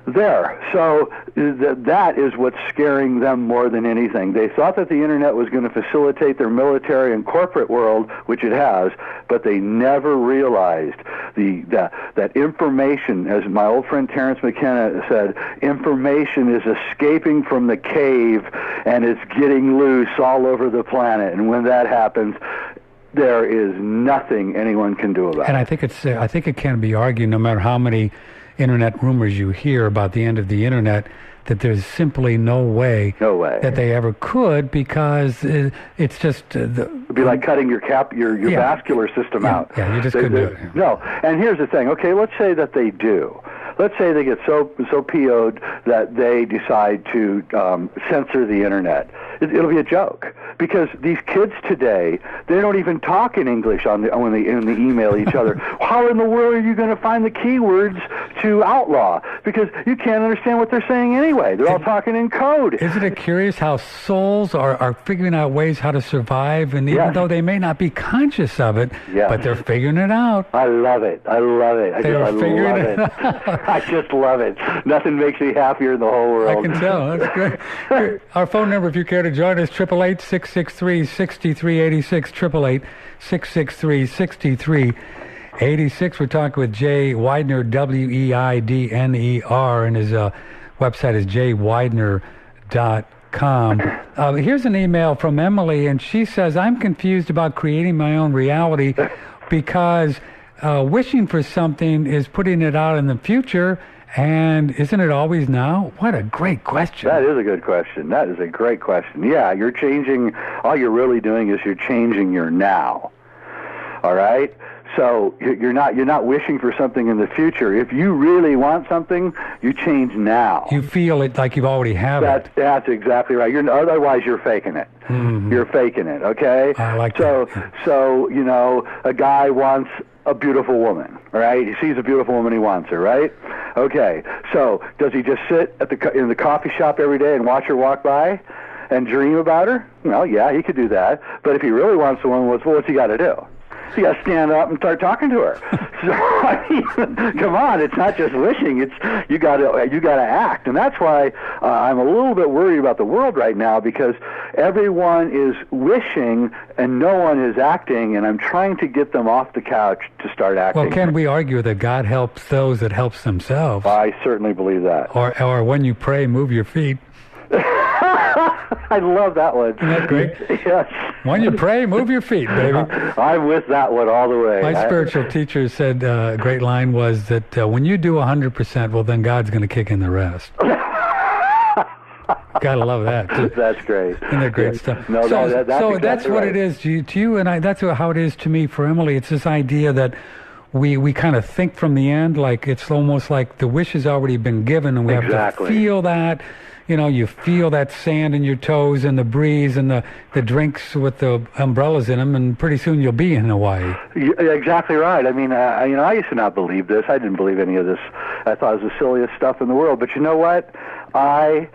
there. So that is what's scaring them more than anything. They thought that the internet was going to facilitate their military and corporate world, which it has, but they never realized that information, as my old friend Terence McKenna said, information is escaping from the cave and it's getting loose all over the planet. And when that happens, there is nothing anyone can do about it. And I think it can be argued, no matter how many internet rumors you hear about the end of the internet, that there's simply no way that they ever could, because it's just it'd be like cutting your vascular system out. Yeah, you just couldn't do it. No, and here's the thing. Okay, let's say that they do. Let's say they get so PO'd that they decide to censor the internet. It'll be a joke, because these kids today, they don't even talk in English when they email each other. How in the world are you going to find the keywords to outlaw? Because you can't understand what they're saying anyway. They're all talking in code. Isn't it curious how souls are figuring out ways how to survive, and even though they may not be conscious of it, but they're figuring it out. I love it. I love it. I just love it. Nothing makes me happier in the whole world. I can tell. That's great. Our phone number, if you care to join us, 888-663-6386, 888-663-6386. We're talking with Jay Weidner, Weidner, and his website is jweidner.com. Here's an email from Emily, and she says, I'm confused about creating my own reality because wishing for something is putting it out in the future, and isn't it always now? What a great question. That is a good question. That is a great question. Yeah, you're changing, all you're really doing is you're changing your now. All right? So you're not wishing for something in the future. If you really want something, you change now. You feel it like you already have it. That's exactly right. Otherwise, you're faking it. Mm-hmm. You're faking it, okay? I like that. Yeah. So, a guy wants a beautiful woman, right? He sees a beautiful woman, he wants her, right? Okay, so does he just sit in the coffee shop every day and watch her walk by and dream about her? Well, yeah, he could do that. But if he really wants a woman, what's he got to do? So you got to stand up and start talking to her. So I mean, come on, it's not just wishing. It's you got to act, and that's why I'm a little bit worried about the world right now, because everyone is wishing and no one is acting, and I'm trying to get them off the couch to start acting. Well, can we argue that God helps those that helps themselves? I certainly believe that. Or when you pray, move your feet. I love that one. Isn't that great? Yes. When you pray, move your feet, baby. I'm with that one all the way. My spiritual teacher said a great line was that when you do 100%, well, then God's going to kick in the rest. Gotta love that, too. That's great. Isn't that great stuff? No, so that's exactly that's what right. it is to you and I. That's how it is to me for Emily. It's this idea that we kind of think from the end, like it's almost like the wish has already been given, and we have to feel that. You feel that sand in your toes and the breeze and the drinks with the umbrellas in them, and pretty soon you'll be in Hawaii. You're exactly right. I mean, I used to not believe this. I didn't believe any of this. I thought it was the silliest stuff in the world. But you know what? I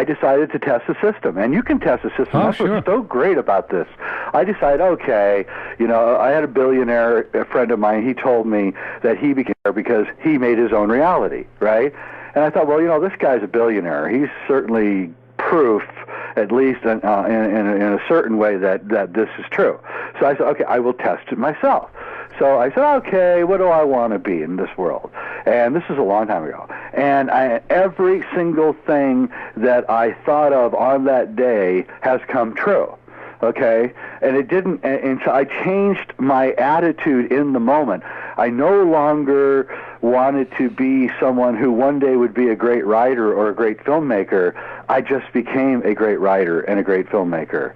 decided to test the system, and you can test the system. That's what's so great about this. I decided, okay, I had a billionaire friend of mine. He told me that he became because he made his own reality, right? And I thought, well, this guy's a billionaire. He's certainly proof, at least in a certain way, that this is true. So I said, okay, I will test it myself. So I said, okay, what do I want to be in this world? And this is a long time ago. And every single thing that I thought of on that day has come true. Okay? And it didn't, and so I changed my attitude in the moment. I no longer wanted to be someone who one day would be a great writer or a great filmmaker. I just became a great writer and a great filmmaker.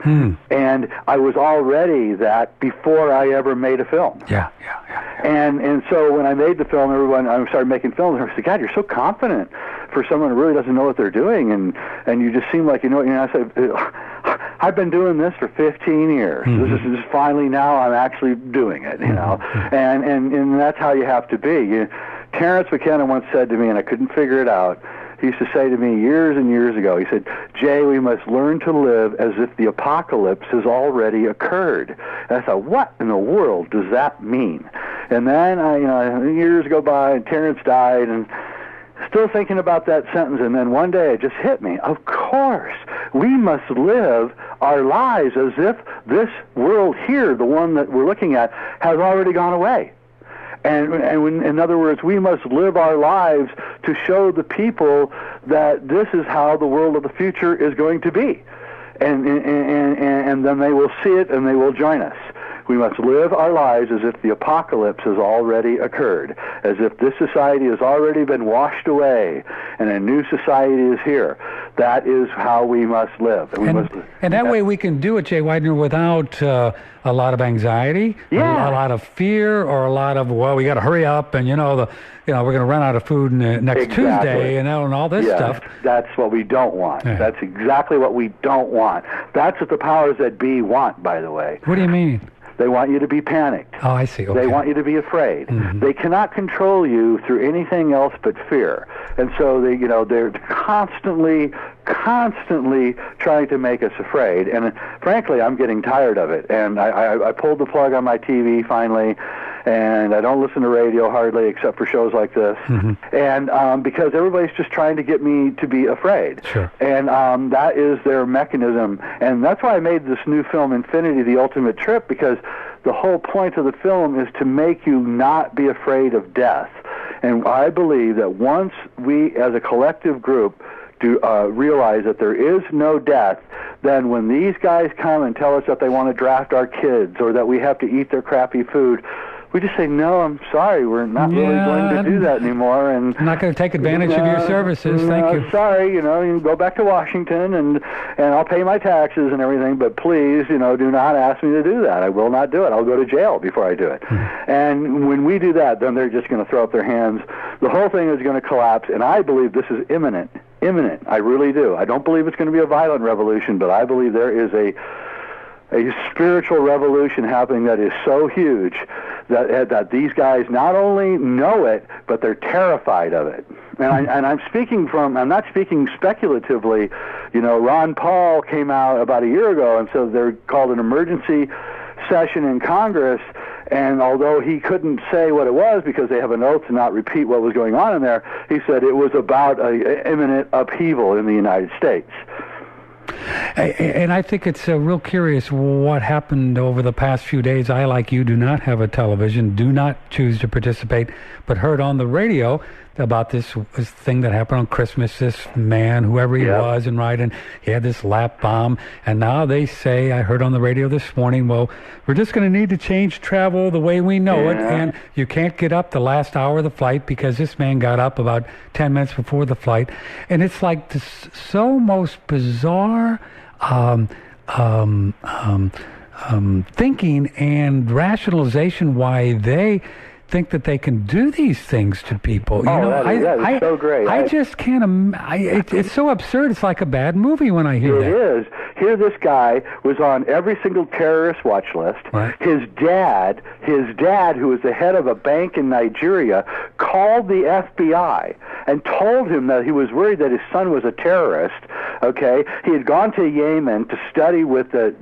And I was already that before I ever made a film. Yeah. And so when I made the film, I started making films, and I said, God, you're so confident for someone who really doesn't know what they're doing, and you just seem like you know. I said, I've been doing this for 15 years. This is finally now I'm actually doing it, and that's how you have to be. Terrence McKenna once said to me, and I couldn't figure it out. He used to say to me years and years ago, he said, Jay, we must learn to live as if the apocalypse has already occurred. And I thought, what in the world does that mean? And then years go by, and Terrence died, and still thinking about that sentence, and then one day it just hit me. Of course, we must live our lives as if this world here, the one that we're looking at, has already gone away. And in other words, we must live our lives to show the people that this is how the world of the future is going to be. And then they will see it and they will join us. We must live our lives as if the apocalypse has already occurred, as if this society has already been washed away and a new society is here. That is how we must live. And that way we can do it, Jay Weidner, without a lot of anxiety, a lot of fear, or a lot of, we got to hurry up, and we're going to run out of food next Tuesday, and all this stuff. That's what we don't want. Yeah. That's exactly what we don't want. That's what the powers that be want, by the way. What do you mean? They want you to be panicked. Oh, I see. Okay. They want you to be afraid. They cannot control you through anything else but fear. And so they're constantly trying to make us afraid. And frankly, I'm getting tired of it. And I pulled the plug on my TV finally, and I don't listen to radio hardly except for shows like this. And because everybody's just trying to get me to be afraid. Sure. And that is their mechanism. And that's why I made this new film, Infinity, The Ultimate Trip, because the whole point of the film is to make you not be afraid of death. And I believe that once we, as a collective group, do realize that there is no death, then when these guys come and tell us that they want to draft our kids or that we have to eat their crappy food, we just say, no, I'm sorry, we're not really going to do that anymore. And I'm not going to take advantage of your services. Thank you. Sorry, you can go back to Washington and I'll pay my taxes and everything, but please, do not ask me to do that. I will not do it. I'll go to jail before I do it. And when we do that, then they're just going to throw up their hands. The whole thing is going to collapse, and I believe this is imminent. I really do. I don't believe it's going to be a violent revolution, but I believe there is a spiritual revolution happening that is so huge that these guys not only know it, but they're terrified of it. And I'm not speaking speculatively. Ron Paul came out about a year ago and said they're called an emergency session in Congress, and although he couldn't say what it was because they have an oath to not repeat what was going on in there, he said it was about an imminent upheaval in the United States. And I think it's real curious what happened over the past few days. I, like you, do not have a television, do not choose to participate, but heard on the radio about this thing that happened on Christmas, this man, whoever he was, and he had this lap bomb, and now they say, I heard on the radio this morning, well, we're just going to need to change travel the way we know it, and you can't get up the last hour of the flight because this man got up about 10 minutes before the flight, and it's like this so most bizarre thinking and rationalization why they think that they can do these things to people. That is so great. I just can't. It's so absurd. It's like a bad movie when I hear that. It is. Here, this guy was on every single terrorist watch list. Right. His dad, who was the head of a bank in Nigeria, called the FBI and told him that he was worried that his son was a terrorist. Okay, he had gone to Yemen to study with the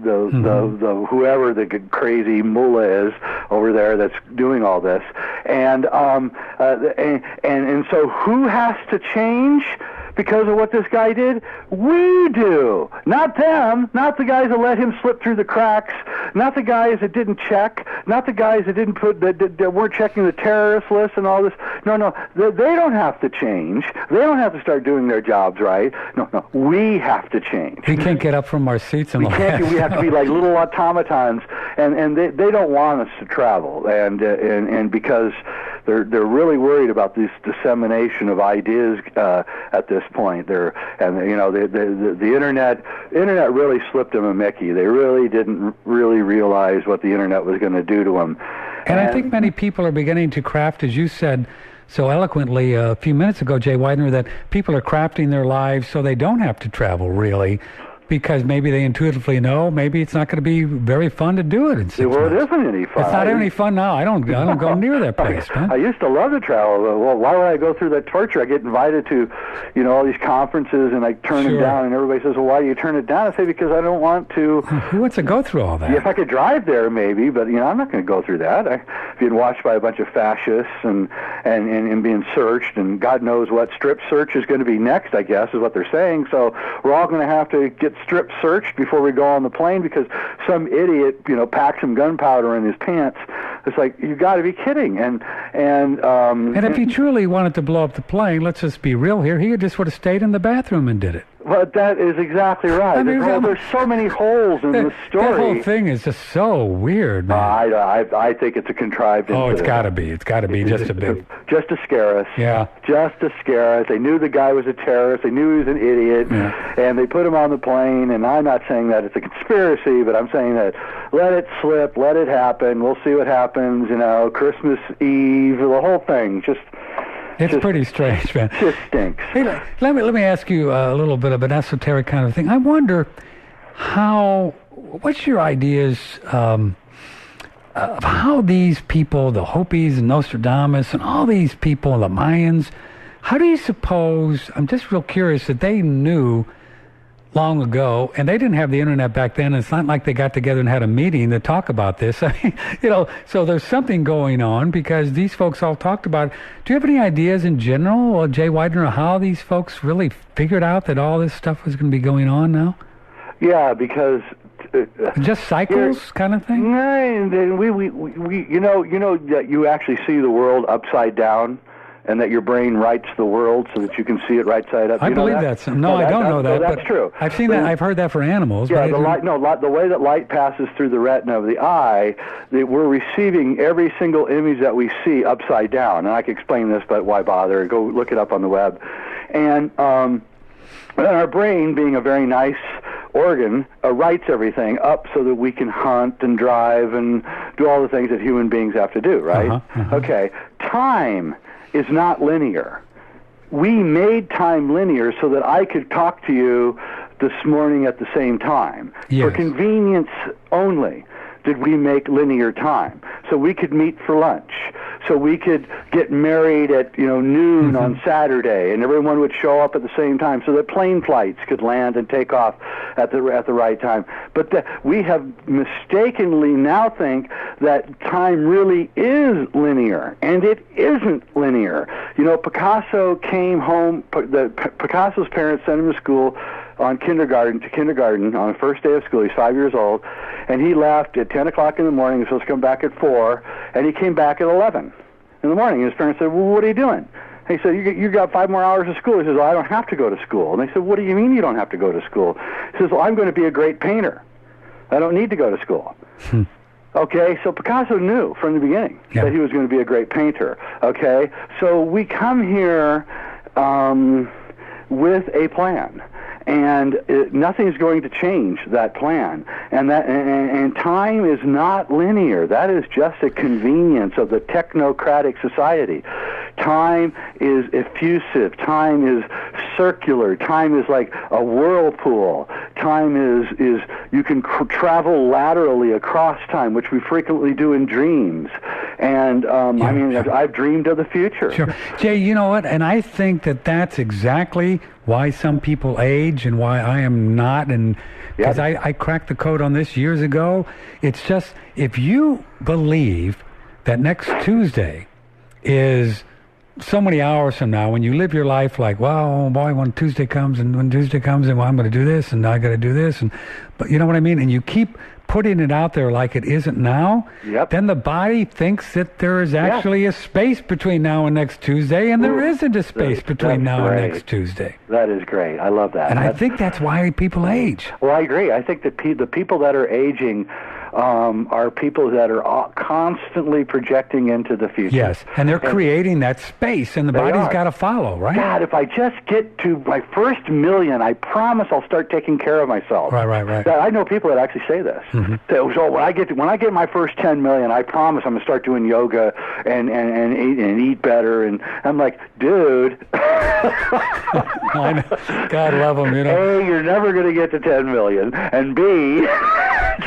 whoever the crazy mullah is over there that's doing all this, and so who has to change because of what this guy did? We do, not them, not the guys that let him slip through the cracks, not the guys that didn't check, not the guys that didn't that weren't checking the terrorist list and all this. No, they don't have to change. They don't have to start doing their jobs right. No, we have to change. We can't get up from our seats and we have to be like little automatons, and they don't want us to travel, and because they're really worried about this dissemination of ideas at this point. The internet really slipped them a Mickey. They really didn't really realize what the internet was going to do to them. And I think many people are beginning to craft, as you said so eloquently a few minutes ago, Jay Weidner, that people are crafting their lives so they don't have to travel, really, because maybe they intuitively know maybe it's not going to be very fun to do it in 6 months. Well, it isn't any fun. It's not any fun now. I don't go near that place, man. I used to love to travel. Well, why would I go through that torture? I get invited to, all these conferences, and I turn it down, and everybody says, well, why do you turn it down? I say, because I don't want to. Who wants to go through all that? If I could drive there, maybe, but, I'm not going to go through that. Being watched by a bunch of fascists and being searched, and God knows what strip search is going to be next, I guess, is what they're saying. So we're all going to have to get strip searched before we go on the plane because some idiot, packed some gunpowder in his pants. It's like, you got to be kidding. And if he truly wanted to blow up the plane, let's just be real here, he just would have stayed in the bathroom and did it. But that is exactly right. There's so many holes in the story. That whole thing is just so weird, man. I think it's a contrived incident. It's got to be. It's got to be just a bit. Just to scare us. Yeah. Just to scare us. They knew the guy was a terrorist. They knew he was an idiot. Yeah. And they put him on the plane. And I'm not saying that it's a conspiracy, but I'm saying that let it slip, let it happen. We'll see what happens. Christmas Eve, the whole thing. It's pretty strange, man. Just stinks. Hey, let me ask you a little bit of an esoteric kind of thing. I wonder what's your ideas of how these people, the Hopis and Nostradamus and all these people, the Mayans, how do you suppose, I'm just real curious, that they knew long ago, and they didn't have the internet back then, and it's not like they got together and had a meeting to talk about this. I mean, so there's something going on because these folks all talked about it. Do you have any ideas in general, Jay Weidner, how these folks really figured out that all this stuff was going to be going on now? Yeah, because just cycles kind of thing? No, we that you actually see the world upside down, and that your brain writes the world so that you can see it right side up. I believe that's no, I don't know that. That's true. I've seen that. I've heard that for animals. Yeah, the way that light passes through the retina of the eye, we're receiving every single image that we see upside down. And I can explain this, but why bother? Go look it up on the web. And our brain, being a very nice organ, writes everything up so that we can hunt and drive and do all the things that human beings have to do, right? Okay. Time is not linear. We made time linear so that I could talk to you this morning at the same time. Yes. For convenience only did we make linear time. so we could meet for lunch, so we could get married at noon on Saturday, and everyone would show up at the same time, so that plane flights could land and take off at the right time. But we have mistakenly now think that time really is linear, and it isn't linear. Picasso came home. Picasso's parents sent him to school on kindergarten on the first day of school. He's 5 years old, and he left at 10 o'clock in the morning. He was supposed to come back at 4, and he came back at 11 in the morning. And his parents said, well, what are you doing? And he said, you got 5 more hours of school. He says, well, I don't have to go to school. And they said, what do you mean you don't have to go to school? He says, well, I'm going to be a great painter. I don't need to go to school. Okay, so Picasso knew from the beginning that he was going to be a great painter. Okay, so we come here with a plan, and nothing's going to change that plan. And time is not linear. That is just a convenience of the technocratic society. Time is effusive. Time is circular. Time is like a whirlpool. Time is you can travel laterally across time, which we frequently do in dreams. And I've dreamed of the future. Sure. Jay, you know what? And I think that's exactly why some people age and why I am not. And because I cracked the code on this years ago. It's just, if you believe that next Tuesday is so many hours from now, when you live your life like, well, oh boy, when Tuesday comes, and well, I'm going to do this, and I got to do this, but you know what I mean? And you keep putting it out there like it isn't now, then the body thinks that there is actually a space between now and next Tuesday, and there isn't a space between now and next Tuesday. That is great. I love that. And I think that's why people age. Well, I agree. I think that the people that are aging are people that are constantly projecting into the future. Yes, and they're creating that space, and the body's got to follow, right? God, if I just get to my first million, I promise I'll start taking care of myself. Right. I know people that actually say this. So when I get my first 10 million, I promise I'm going to start doing yoga and eat better. And I'm like, dude. I know. God love them, A, you're never going to get to 10 million, and B,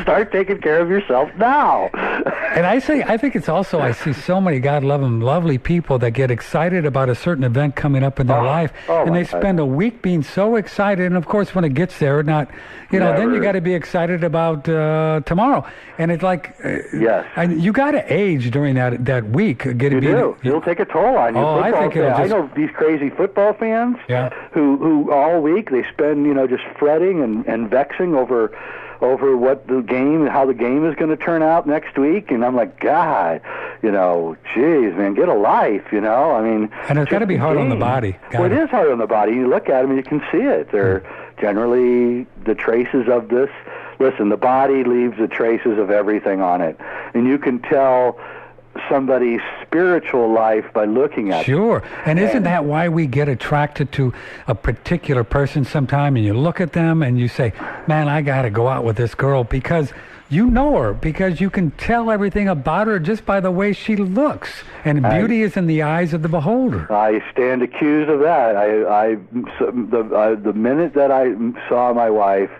start taking care of yourself now. And I think it's also, I see so many, God love them, lovely people that get excited about a certain event coming up in their life, and they spend a week being so excited, and of course when it gets there, then you got to be excited about tomorrow. And it's like, you got to age during that week. It'll take a toll on you. I think I know these crazy football fans who all week they spend, just fretting and vexing over what how the game is going to turn out next week, and I'm like, God, geez, man, get a life, I mean. And it's got to be hard on the body. It is hard on the body. You look at them and you can see it. They're generally the traces of this. Listen, the body leaves the traces of everything on it, and you can tell somebody's spiritual life by looking at Sure. And isn't that why we get attracted to a particular person sometime, and you look at them and you say, man, I got to go out with this girl because you know her, because you can tell everything about her just by the way she looks. And beauty is in the eyes of the beholder. I stand accused of that. The minute that I saw my wife,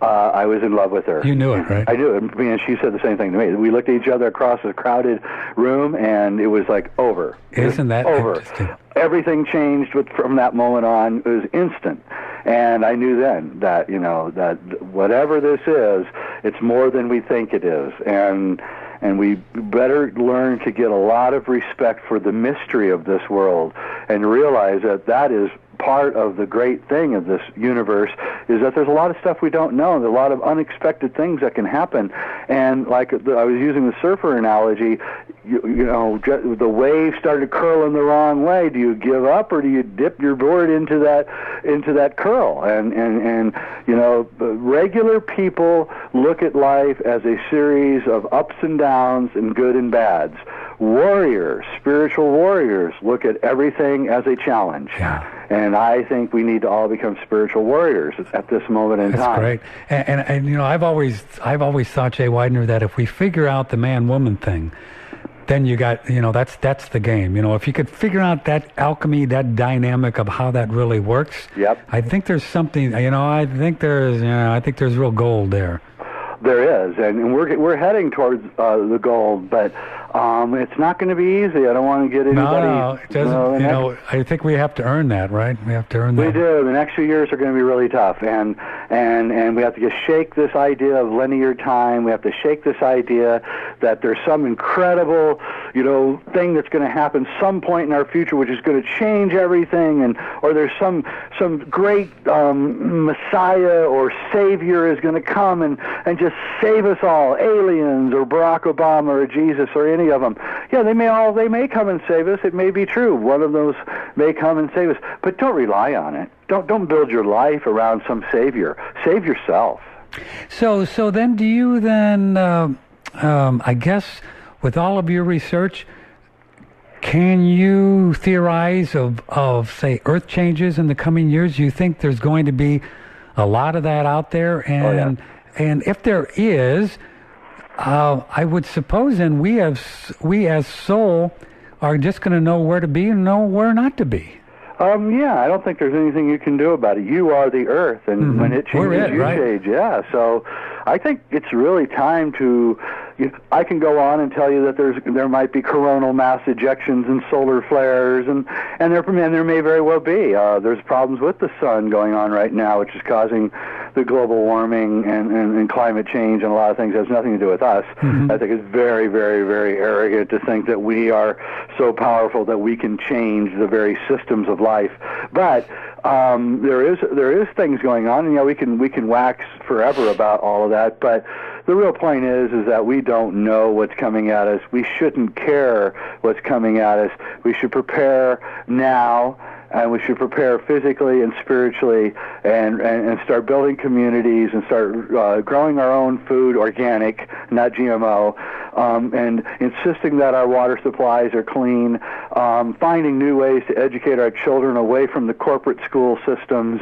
I was in love with her. You knew it, right? I knew it. And she said the same thing to me. We looked at each other across a crowded room, and it was like over. Isn't that over? Interesting? Everything changed from that moment on. It was instant. And I knew then that, that whatever this is, it's more than we think it is. And we better learn to get a lot of respect for the mystery of this world and realize that is part of the great thing of this universe, is that there's a lot of stuff we don't know. There's a lot of unexpected things that can happen. And like I was using the surfer analogy, the wave started curling the wrong way. Do you give up, or do you dip your board into that curl? And regular people look at life as a series of ups and downs and good and bads. Warriors, spiritual warriors, look at everything as a challenge. Yeah. And I think we need to all become spiritual warriors at this moment in time. That's great. And I've always thought, Jay Weidner, that if we figure out the man-woman thing, then you got, that's the game. If you could figure out that alchemy, that dynamic of how that really works, I think there's something, I think there's real gold there. There is, and we're heading towards the goal, but it's not going to be easy. I don't want to get anybody. No, it doesn't. I think we have to earn that, right? We have to earn that. We do. The next few years are going to be really tough, and we have to just shake this idea of linear time. We have to shake this idea that there's some incredible, thing that's going to happen some point in our future, which is going to change everything, or there's some great Messiah or Savior is going to come and just save us all, aliens or Barack Obama or Jesus or any of them. Yeah, they may come and save us. It may be true. One of those may come and save us, but don't rely on it. Don't build your life around some Savior. Save yourself. So then, do you then? I guess with all of your research, can you theorize of say Earth changes in the coming years? Do you think there's going to be a lot of that out there? And if there is, I would suppose then we as soul are just going to know where to be and know where not to be. I don't think there's anything you can do about it. You are the Earth, and when it changes, you change. Yeah, so I think it's really time to. I can go on and tell you that there might be coronal mass ejections and solar flares, and there may very well be. There's problems with the sun going on right now, which is causing the global warming and climate change and a lot of things. It has nothing to do with us. I think it's very, very, very arrogant to think that we are so powerful that we can change the very systems of life. But there is things going on, and we can wax forever about all of that. But the real point is that we don't know what's coming at us. We shouldn't care what's coming at us. We should prepare now, and we should prepare physically and spiritually, and start building communities and start growing our own food, organic, not GMO, and insisting that our water supplies are clean, finding new ways to educate our children away from the corporate school systems.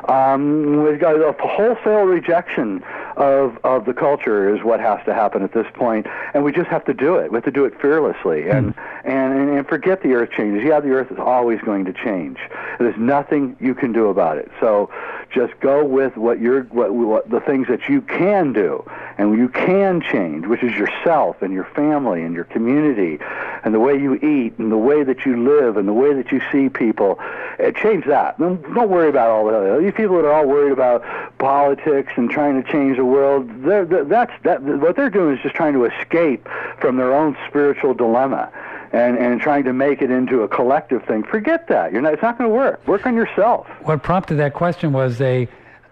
We've got a wholesale rejection of the culture is what has to happen at this point, and we just have to do it. We have to do it fearlessly, and forget the Earth changes. Yeah, the Earth is always going to change. There's nothing you can do about it. So just go with what the things that you can do and you can change, which is yourself and your family and your community and the way you eat and the way that you live and the way that you see people. Change that. Don't worry about all that. These people that are all worried about politics and trying to change the world, what they're doing is just trying to escape from their own spiritual dilemma and trying to make it into a collective thing. Forget that. It's not going to work. Work on yourself. What prompted that question was a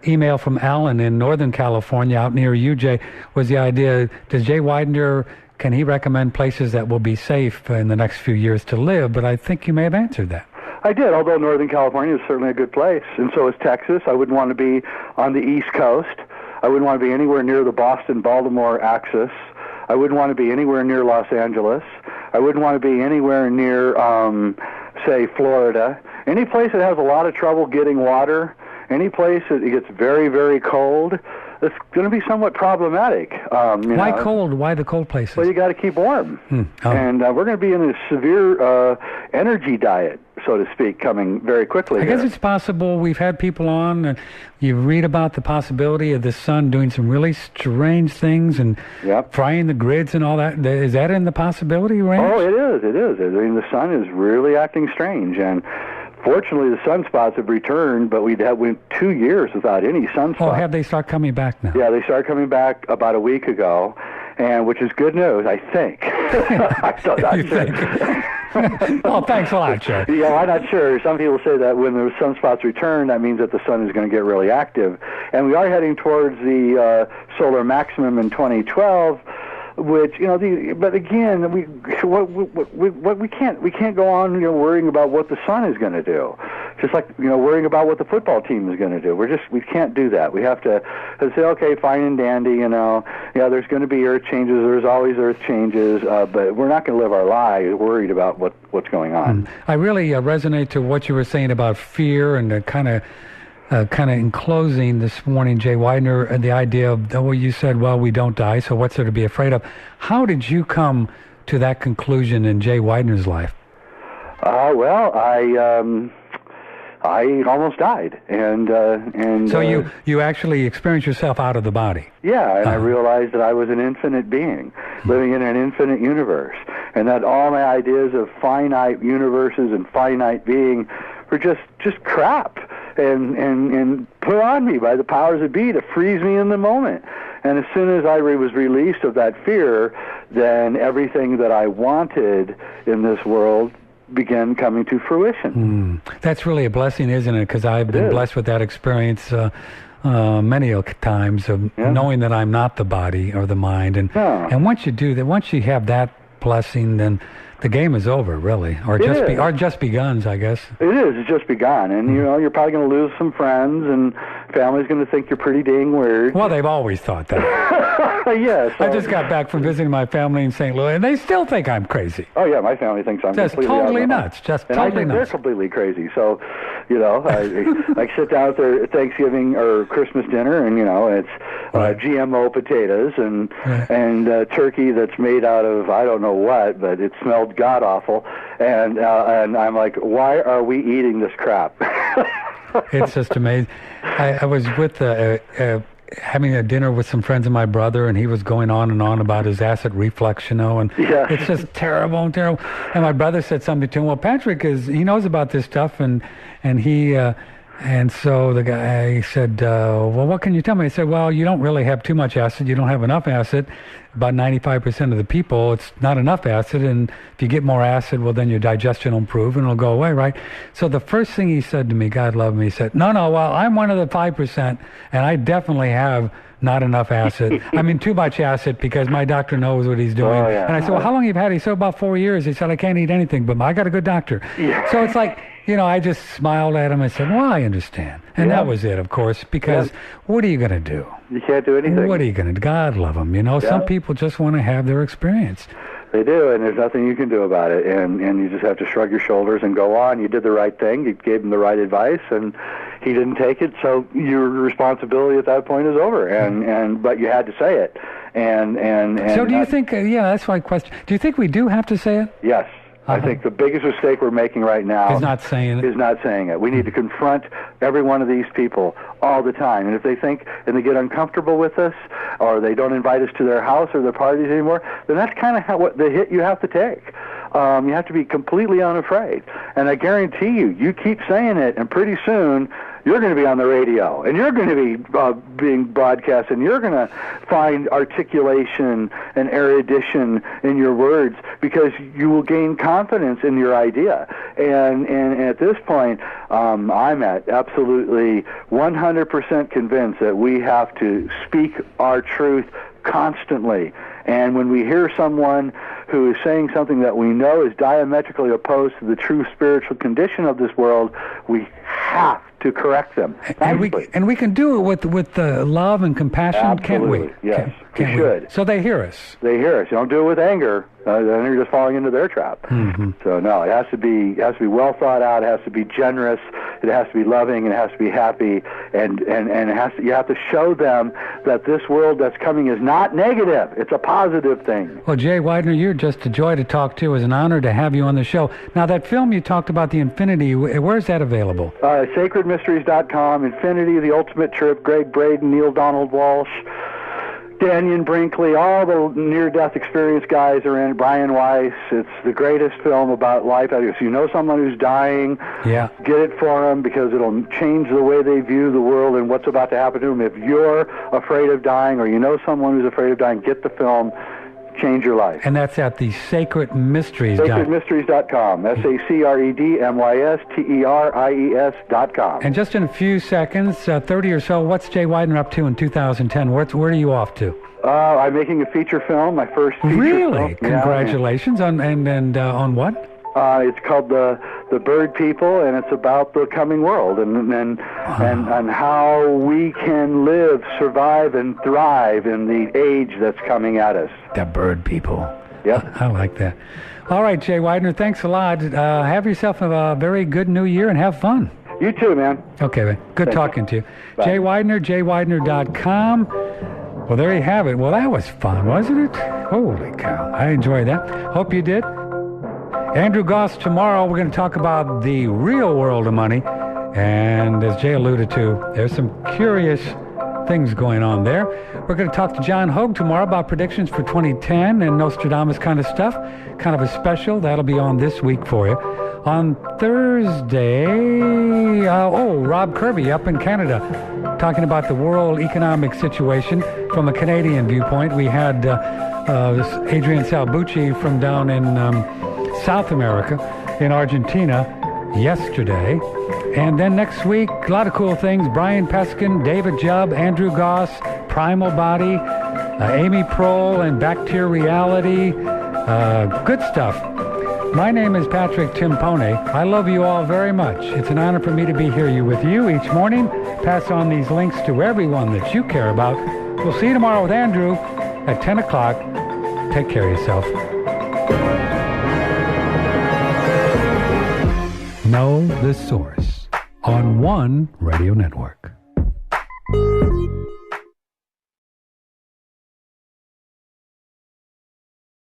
email from Alan in Northern California, out near you, Jay, was the idea, does Jay Weidner, can he recommend places that will be safe in the next few years to live? But I think you may have answered that. I did, although Northern California is certainly a good place, and so is Texas. I wouldn't want to be on the East Coast. I wouldn't want to be anywhere near the Boston-Baltimore axis. I wouldn't want to be anywhere near Los Angeles. I wouldn't want to be anywhere near, say, Florida. Any place that has a lot of trouble getting water, any place that it gets very, very cold, it's going to be somewhat problematic. Why cold? Why the cold places? Well, you got to keep warm. And we're going to be in a severe energy diet, so to speak, coming very quickly. I guess it's possible. We've had people on, and you read about the possibility of the sun doing some really strange things and frying the grids and all that. Is that in the possibility range? Oh, it is. It is. I mean, the sun is really acting strange, and fortunately, the sunspots have returned, but went 2 years without any sunspots. Oh, have they started coming back now? Yeah, they started coming back about a week ago, and which is good news, I think. I'm not sure. Well, thanks a lot, Joe. Yeah, I'm not sure. Some people say that when the sunspots return, that means that the sun is going to get really active. And we are heading towards the solar maximum in 2012, which, but again, we can't go on, worrying about what the sun is going to do. Just like, worrying about what the football team is going to do. We can't do that. We have to say, okay, fine and dandy, there's going to be earth changes. There's always earth changes, but we're not going to live our lives worried about what's going on. I really resonate to what you were saying about fear and kind of in closing this morning, Jay Weidner, the idea of, you said, well, we don't die, so what's there to be afraid of? How did you come to that conclusion in Jay Weidner's life? I almost died, and so you actually experienced yourself out of the body. Yeah, and I realized that I was an infinite being living in an infinite universe, and that all my ideas of finite universes and finite being were just crap, and put on me by the powers that be to freeze me in the moment. And as soon as I was released of that fear, then everything that I wanted in this world began coming to fruition. That's really a blessing, isn't it? Because I've been blessed with that experience many times of knowing that I'm not the body or the mind. And once you do that, once you have that blessing, then the game is over, really, or just begun, I guess. It is. It's just begun, and you're probably going to lose some friends, and family's going to think you're pretty dang weird. Well, they've always thought that. Yes. I just got back from visiting my family in St. Louis, and they still think I'm crazy. Oh yeah, my family thinks I'm just completely totally nuts. Just and totally I think nuts. They're completely crazy. So, I sit down at their Thanksgiving or Christmas dinner, and it's GMO potatoes and turkey that's made out of I don't know what, but it smelled god awful, and I'm like, why are we eating this crap? It's just amazing. I was with having a dinner with some friends of my brother, and he was going on and on about his acid reflux, and it's just terrible and terrible. And my brother said something to him. Well, Patrick he knows about this stuff, and he. And so the guy said, well, what can you tell me? I said, well, you don't really have too much acid. You don't have enough acid. About 95% of the people, it's not enough acid. And if you get more acid, well, then your digestion will improve and it'll go away, right? So the first thing he said to me, God love me, he said, no, well, I'm one of the 5%, and I definitely have not enough acid. I mean, too much acid, because my doctor knows what he's doing. Oh, yeah. And I said, well, how long have you had it? He said, about 4 years. He said, I can't eat anything, but I got a good doctor. Yeah. So it's like, I just smiled at him and said, well, I understand. And that was it, of course, because what are you going to do? You can't do anything. What are you going to do? God love them. Some people just want to have their experience. They do, and there's nothing you can do about it. And you just have to shrug your shoulders and go on. You did the right thing. You gave him the right advice, and he didn't take it. So your responsibility at that point is over. But you had to say it. And so do you think? That's my question. Do you think we do have to say it? Yes. I think the biggest mistake we're making right now is not saying it. We need to confront every one of these people all the time. And if they think and they get uncomfortable with us, or they don't invite us to their house or their parties anymore, then that's kind of what the hit you have to take. You have to be completely unafraid. And I guarantee you keep saying it, and pretty soon you're going to be on the radio, and you're going to be being broadcast, and you're going to find articulation and erudition in your words, because you will gain confidence in your idea. And at this point, I'm at absolutely 100% convinced that we have to speak our truth constantly. And when we hear someone who is saying something that we know is diametrically opposed to the true spiritual condition of this world, we have to correct them. And we can do it with love and compassion, absolutely. Can't we? Yes, we should. So they hear us. They hear us. You don't do it with anger. Then you're just falling into their trap. Mm-hmm. So no, it has to be well thought out. It has to be generous. It has to be loving, and it has to be happy. And you have to show them that this world that's coming is not negative. It's a positive thing. Well, Jay Weidner, you're just a joy to talk to. It was an honor to have you on the show. Now, that film you talked about, The Infinity, where's that available? SacredMysteries.com, Infinity, The Ultimate Trip, Greg Braden, Neil Donald Walsh, Daniel Brinkley, all the near-death experience guys are in it. Brian Weiss. It's the greatest film about life. If you know someone who's dying, get it for them, because it'll change the way they view the world and what's about to happen to them. If you're afraid of dying, or you know someone who's afraid of dying, get the film. Change your life. And that's at the Sacred Mysteries. SacredMysteries.com. SacredMysteries.com. And just in a few seconds, 30 or so, what's Jay Weidner up to in 2010? Where are you off to? I'm making a feature film, my first feature film. Really? Congratulations. On what? It's called the Bird People, and it's about the coming world and how we can live, survive, and thrive in the age that's coming at us. The Bird People. Yep. I like that. All right, Jay Weidner, thanks a lot. Have yourself a very good new year and have fun. You too, man. Okay, man. Good talking to you. Bye. Jay Weidner, jayweidner.com. Well, there you have it. Well, that was fun, wasn't it? Holy cow. I enjoyed that. Hope you did. Andrew Goss, tomorrow we're going to talk about the real world of money. And as Jay alluded to, there's some curious things going on there. We're going to talk to John Hogue tomorrow about predictions for 2010 and Nostradamus kind of stuff. Kind of a special. That'll be on this week for you. On Thursday, Rob Kirby up in Canada talking about the world economic situation from a Canadian viewpoint. We had Adrian Salbucci from down in South America, in Argentina, yesterday. And then next week, a lot of cool things. Brian Peskin, David Jubb, Andrew Goss, Primal Body, Amy Prohl, and Bacteriality. Good stuff. My name is Patrick Timpone. I love you all very much. It's an honor for me to be here with you each morning. Pass on these links to everyone that you care about. We'll see you tomorrow with Andrew at 10 o'clock. Take care of yourself. Know the source on One Radio Network.